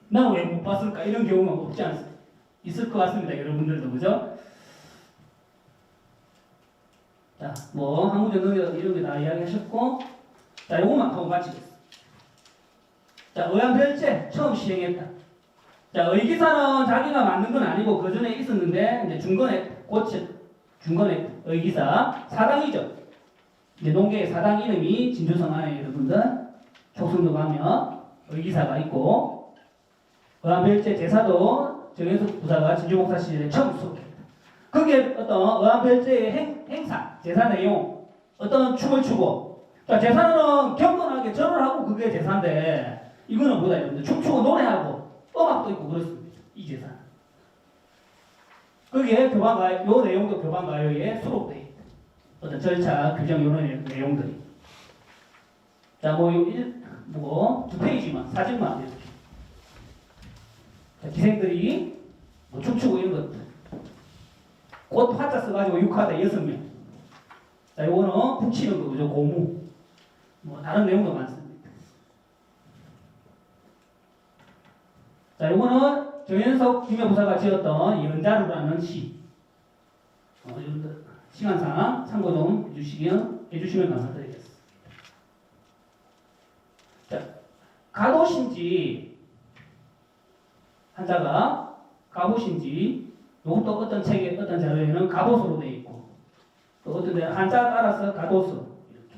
S1: 난 왜 못 봤을까? 이런 경우가 없지 않습니까? 있을 것 같습니다, 여러분들도, 그죠? 자, 뭐 항우정 능력 이런 게 다 이야기하셨고, 자, 요것만 하고 마치겠습니다. 자, 의안별제 처음 시행했다. 자, 의기사는 자기가 만든 건 아니고 그 전에 있었는데 이제 중건에 의기사 사당이죠. 이제 농계의 사당 이름이 진주성 안에 여러분들 촉성도 가면 의기사가 있고. 의안별제 제사도 정현석 부사가 진주목사 시절에 처음 수록했다. 거기에 어떤 의안별제의 행사, 제사 내용, 어떤 춤을 추고, 자, 제사는 경건하게 절을 하고 그게 제사인데, 이거는 뭐다, 여러분들? 춤추고 노래하고, 음악도 있고 그렇습니다. 이 제사는. 거기에 교반가요, 요 내용도 교반가요에 수록되어 있다. 어떤 절차, 규정 이런 내용들이. 자, 두 페이지만, 사진만 이렇게. 자, 기생들이 춤추고 이런 것들. 꽃 화자 써가지고 육하다 6명. 자, 요거는 붙이는 거죠, 고무. 다른 내용도 많습니다. 자, 요거는 정현석 김여부사가 지었던 연자루라는 시. 시간상 참고 좀 해주시면 감사드리겠습니다. 자, 가도신지 한자가 가보신지 이것도 어떤 책에 어떤 자료에는 가보소로 되어 있고 또 어떤 데는 한자 따라서 가도소 이렇게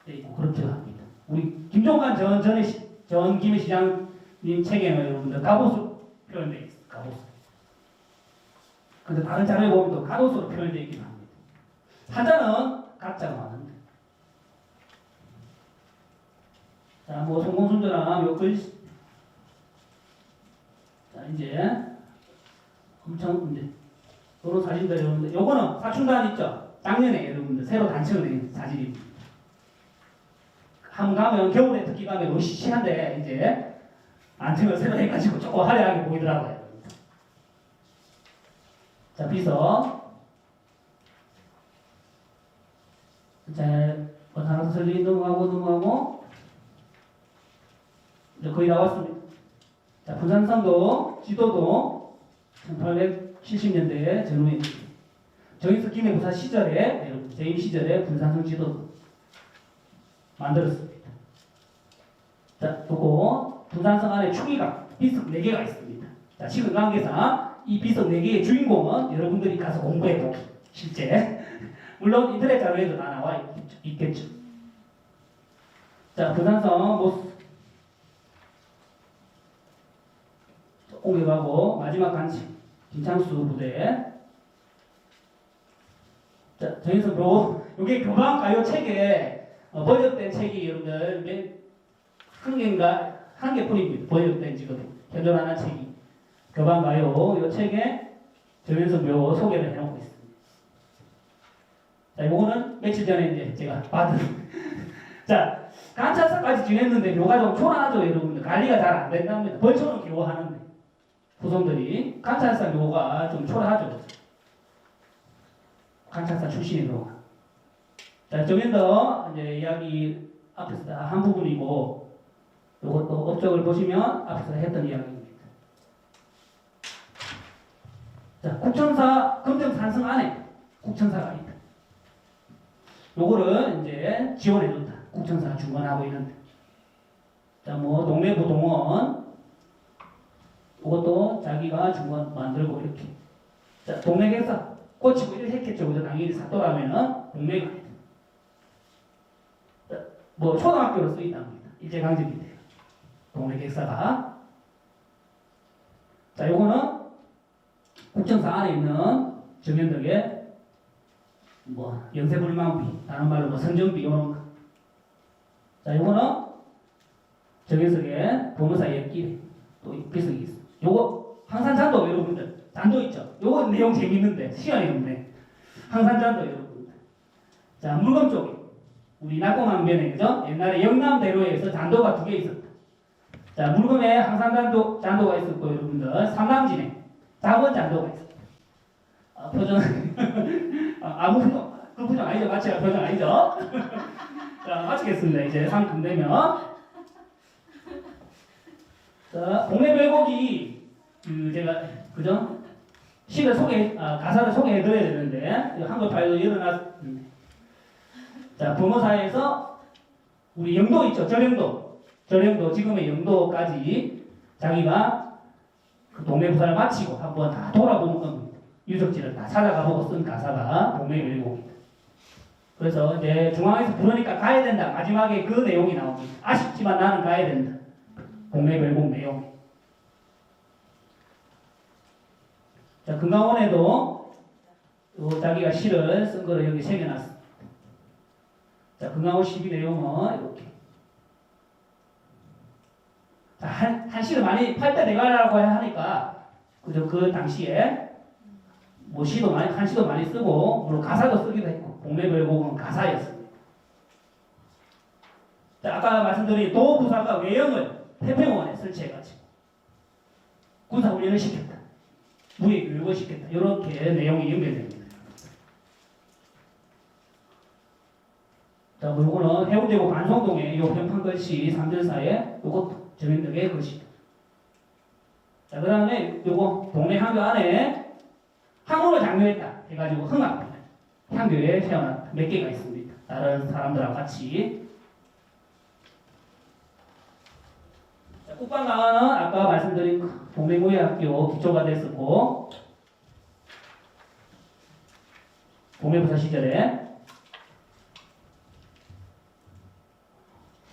S1: 되어 있고 그렇게 합니다. 우리 김종관 전 김해시장님 책에는 여러분들 가보소 표현되어 있어요. 가보소. 근데 다른 자료에 보면 또 가도소로 표현되어 있긴 합니다. 한자는 가짜가 많은데. 자, 성공순조랑 요 글씨. 자, 이제 엄청 이제 그런 사진들 여러분들. 요거는 사춘단 있죠? 작년에 여러분들 새로 단청된 사진입니다. 한번 가면 겨울에 특히 가면 으시시한데 이제 안청을 새로 해가지고 조금 화려하게 보이더라고요. 자, 비서. 자, 하나 설리 넘어가고 이제 거의 나왔습니다. 자, 분산성도 지도도 1870년대에 전후에 정인석 김해부사 시절에 재임 시절에 분산성 지도도 만들었습니다. 자, 요거 분산성 안에 축이가 비석 4개가 있습니다. 자, 시간 관계상 이 비석 4개의 주인공은 여러분들이 가서 공부해보기 실제 물론 인터넷 자료에도 다 나와 있겠죠. 자, 분산성 모습 공격하고 마지막 간치 김창수 부대. 자, 정인석 요게 교방가요 책에 번역된 책이 여러분들 한 개뿐입니다. 번역된 지금 현존하는 책이 교방가요 요 책에 정인석 묘 소개를 해놓고 있습니다. 자, 요거는 며칠 전에 이제 제가 받은 자, 간찰사까지 지냈는데 묘가 좀 초라하죠, 여러분들. 관리가 잘 안 된답니다. 벌초는 기호하는데 후손들이 간찰사 묘가 좀 초라하죠. 간찰사 출신의 묘가. 자, 정현덕 이제 이야기 앞에서 다 한 부분이고 이것도 업적을 보시면 앞에서 했던 이야기입니다. 자, 국천사 금정산성 안에 국천사가 있다. 요거를 이제 지원해줬다. 국천사 중간하고 있는데. 자, 동래부 동원 이것도 자기가 중간 만들고 이렇게. 자, 동래객사 꽂히고 이렇게 했겠죠. 그죠? 당연히 사또라면은 동래가. 자, 초등학교로 쓰인답니다. 일제강점기 때. 동래객사가. 자, 요거는 국정사 안에 있는 정현덕의 영세불망비, 다른 말로 선정비 이런 거. 자, 요거는 정현석의 보모사 옛길에 또 비석이 있어. 요거 항산잔도 여러분들 잔도 있죠. 요거 내용 재밌는데 시간이 없네. 항산잔도 여러분들. 자, 물건 쪽에 우리 낙공항변에 그죠? 옛날에 영남대로에서 잔도가 2개 있었다. 자, 물건에 항산잔도가 있었고 여러분들 삼남진에 작은 잔도가 있었다. 표정 아무 표정 그 표정 아니죠? 마치할 표정 아니죠? 자, 마치겠습니다. 이제 상품 되면. 자, 동래별곡이 제가 그죠? 시를 가사를 소개해드려야 되는데 한글 파일도 열어놨는데. 자, 범어사에서 우리 영도 있죠? 전영도 지금의 영도까지 자기가 그 동래부사를 마치고 한번 다 돌아보는 겁니다. 유적지를 다 찾아가보고 쓴 가사가 동래별곡입니다. 그래서 이제 중앙에서 부르니까 가야 된다. 마지막에 그 내용이 나옵니다. 아쉽지만 나는 가야 된다. 동래별곡 내용. 자, 금강원에도 자기가 시를 쓴 거를 여기 새겨놨습니다. 자, 금강원 시비 내용은 이렇게. 자, 한 시를 많이 팔 때 내가라고 하니까 그저 그 당시에 뭐 시도 많이 한시도 많이 쓰고 물론 가사도 쓰기도 했고 동네별곡은 가사였습니다. 자, 아까 말씀드린 도부사가 외영을 태평원에 설치해가지고 군사훈련을 시켰다. 무예교육을 시켰다. 이렇게 내용이 연결됩니다. 자, 뭐 요거는 해운대구 반송동의 요 현판 글씨 3절사에 요것도 정현덕의 글씨다. 자, 그 다음에 요거 동네 향교 안에 항우를 장려했다 해가지고 흥합 향교에 세워놨다. 몇 개가 있습니다. 다른 사람들하고 같이. 자, 국방강화는 아까 말씀드린 동맹무예학교 기초가 됐었고 동해부사 시절에.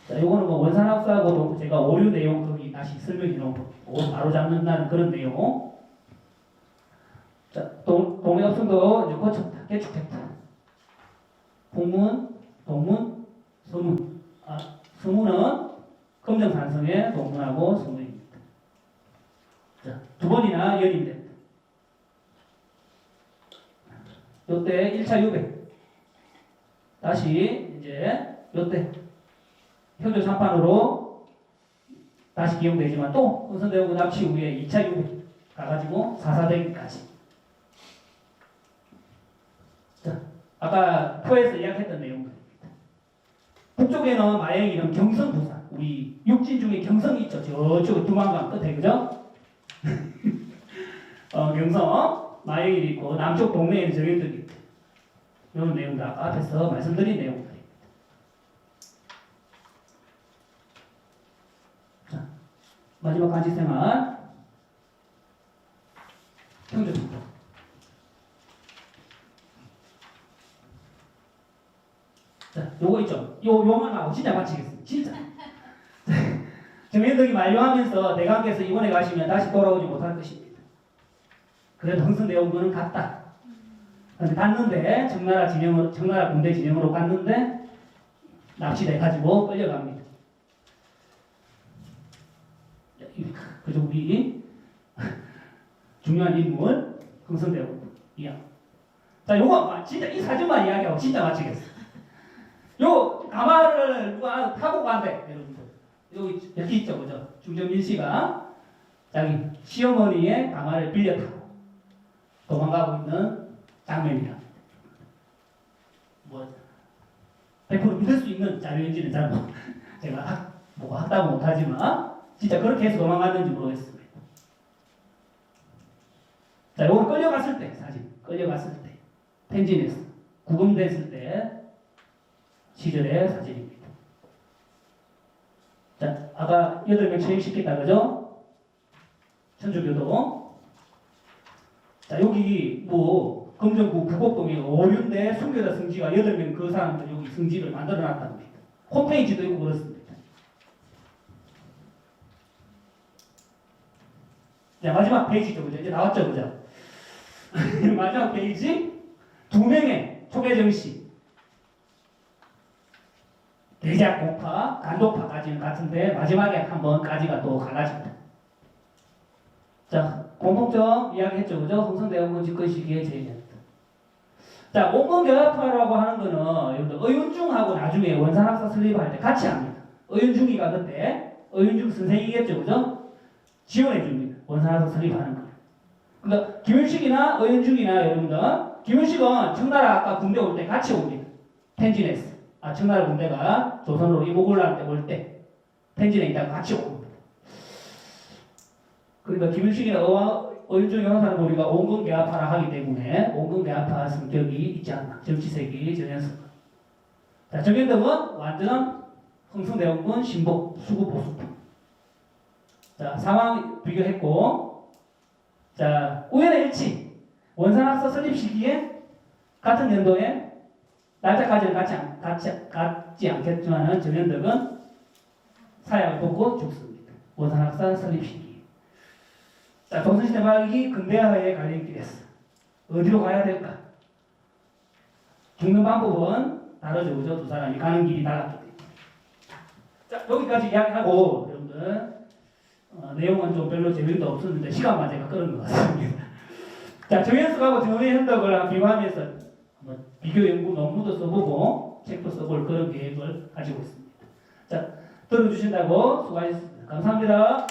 S1: 자, 요거는 뭐 원산학사하고도 제가 오류 내용 거기 다시 설명해 놓은 거 바로 잡는다는 그런 내용. 자, 동해업성도 이제 고쳤다, 개축했다. 동문, 서문. 서문은 금정산성의 동문하고 서문입니다. 자, 두 번이나 연임됐다. 요때 1차 유배. 다시 이제 요때 현조 참판으로 다시 기용되지만 또 흥선대원군 납치 후에 2차 유배 가가지고 사사되기까지. 자, 아까 표에서 이야기했던 내용들입니다. 북쪽에는 마행이는 경성부사, 우리 육진 중에 경성이 있죠. 저쪽 두만강 끝에, 그죠? 경성 마행이 있고 남쪽 동네에는 정현덕이 있고 이런 내용들 아까 앞에서 말씀드린 내용들. 마지막 간직생활 평전입니다. 자, 요거 있죠. 요만 하고 진짜 마치겠습니다. 진짜. 정현덕이 만료하면서 대강께서 이번에 가시면 다시 돌아오지 못할 것입니다. 그래도 흥선대원군은 갔다. 근데 갔는데 청나라 군대 진영으로 갔는데 납치돼 가지고 끌려갑니다. 그죠, 우리 중요한 인물 흥선대원군 이야. 자, 요거 진짜 이 사진만 이야기하고 진짜 마치겠어. 요 가마를 누가 타고 간대, 여러분들. 여기 이렇게 있죠, 그죠? 중전민 씨가 자기 시어머니의 가마를 빌려 타고 도망가고 있는 장면이야. 뭐 100% 믿을 수 있는 자료인지는 잘 제가 뭐 확답은 못하지만. 진짜 그렇게 해서 도망갔는지 모르겠습니다. 자, 요거 끌려갔을 때 사진, 끌려갔을 때 텐진에서 구금됐을 때 시절의 사진입니다. 자, 아까 8명 체육시켰다, 그죠? 천주교도. 자, 여기 뭐 금정구 구곡동에 오윤대 순교자 성지가 8명 그 사람들 여기 성지를 만들어 놨답니다. 홈페이지도 있고 그렇습니다. 자, 마지막 페이지죠, 그죠? 이제 나왔죠, 그죠? 마지막 페이지 2명의 초계정씨 대작 공파, 간독파까지는 같은데 마지막에 한 번까지가 또 갈라집니다. 자, 공통점 이야기했죠, 그죠? 흥선대원군 집권 시기에 제기했다. 자, 온건교합파라고 하는 거는 여러분들 의윤중하고 나중에 원산학사 설립할 때 같이 합니다. 의윤중이가 그때 의윤중 선생이겠죠, 그죠? 지원해 줍니다. 원산학사 설립하는 거. 그러니까 김윤식이나 의윤중이나 여러분들, 김윤식은 청나라 아까 군대 올 때 같이 옵니다. 텐진에서. 청나라 군대가 조선으로 이모골라 때 올 때 텐진에 있다가 같이 옵니다. 그러니까 김윤식이나 의윤중 이런 사람은 우리가 온건개합파라 하기 때문에 온건개합파 성격이 있지 않나. 정치색이 전현석. 자, 정현덕은 완전 흥선대원군 신복 수구 보수파. 자, 상황 비교했고, 자, 우연의 일치. 원산학사 설립 시기에 같은 연도에 날짜까지는 같지 않겠지만 정현덕은 사약을 벗고 죽습니다. 원산학사 설립 시기. 자, 조선시대 말기 근대화의 갈림길이었어. 어디로 가야 될까? 죽는 방법은 다르죠, 그죠? 두 사람이 가는 길이 달랐기 때문에. 자, 여기까지 이야기하고 여러분들. 내용은 좀 별로 재미도 없었는데 시간만 제가 끌은 것 같습니다. 자, 정현석하고 정의 현덕을 한번 비교하면서 한번 비교 연구 논문도 써보고 책도 써볼 그런 계획을 가지고 있습니다. 자, 들어주신다고 수고하셨습니다. 감사합니다.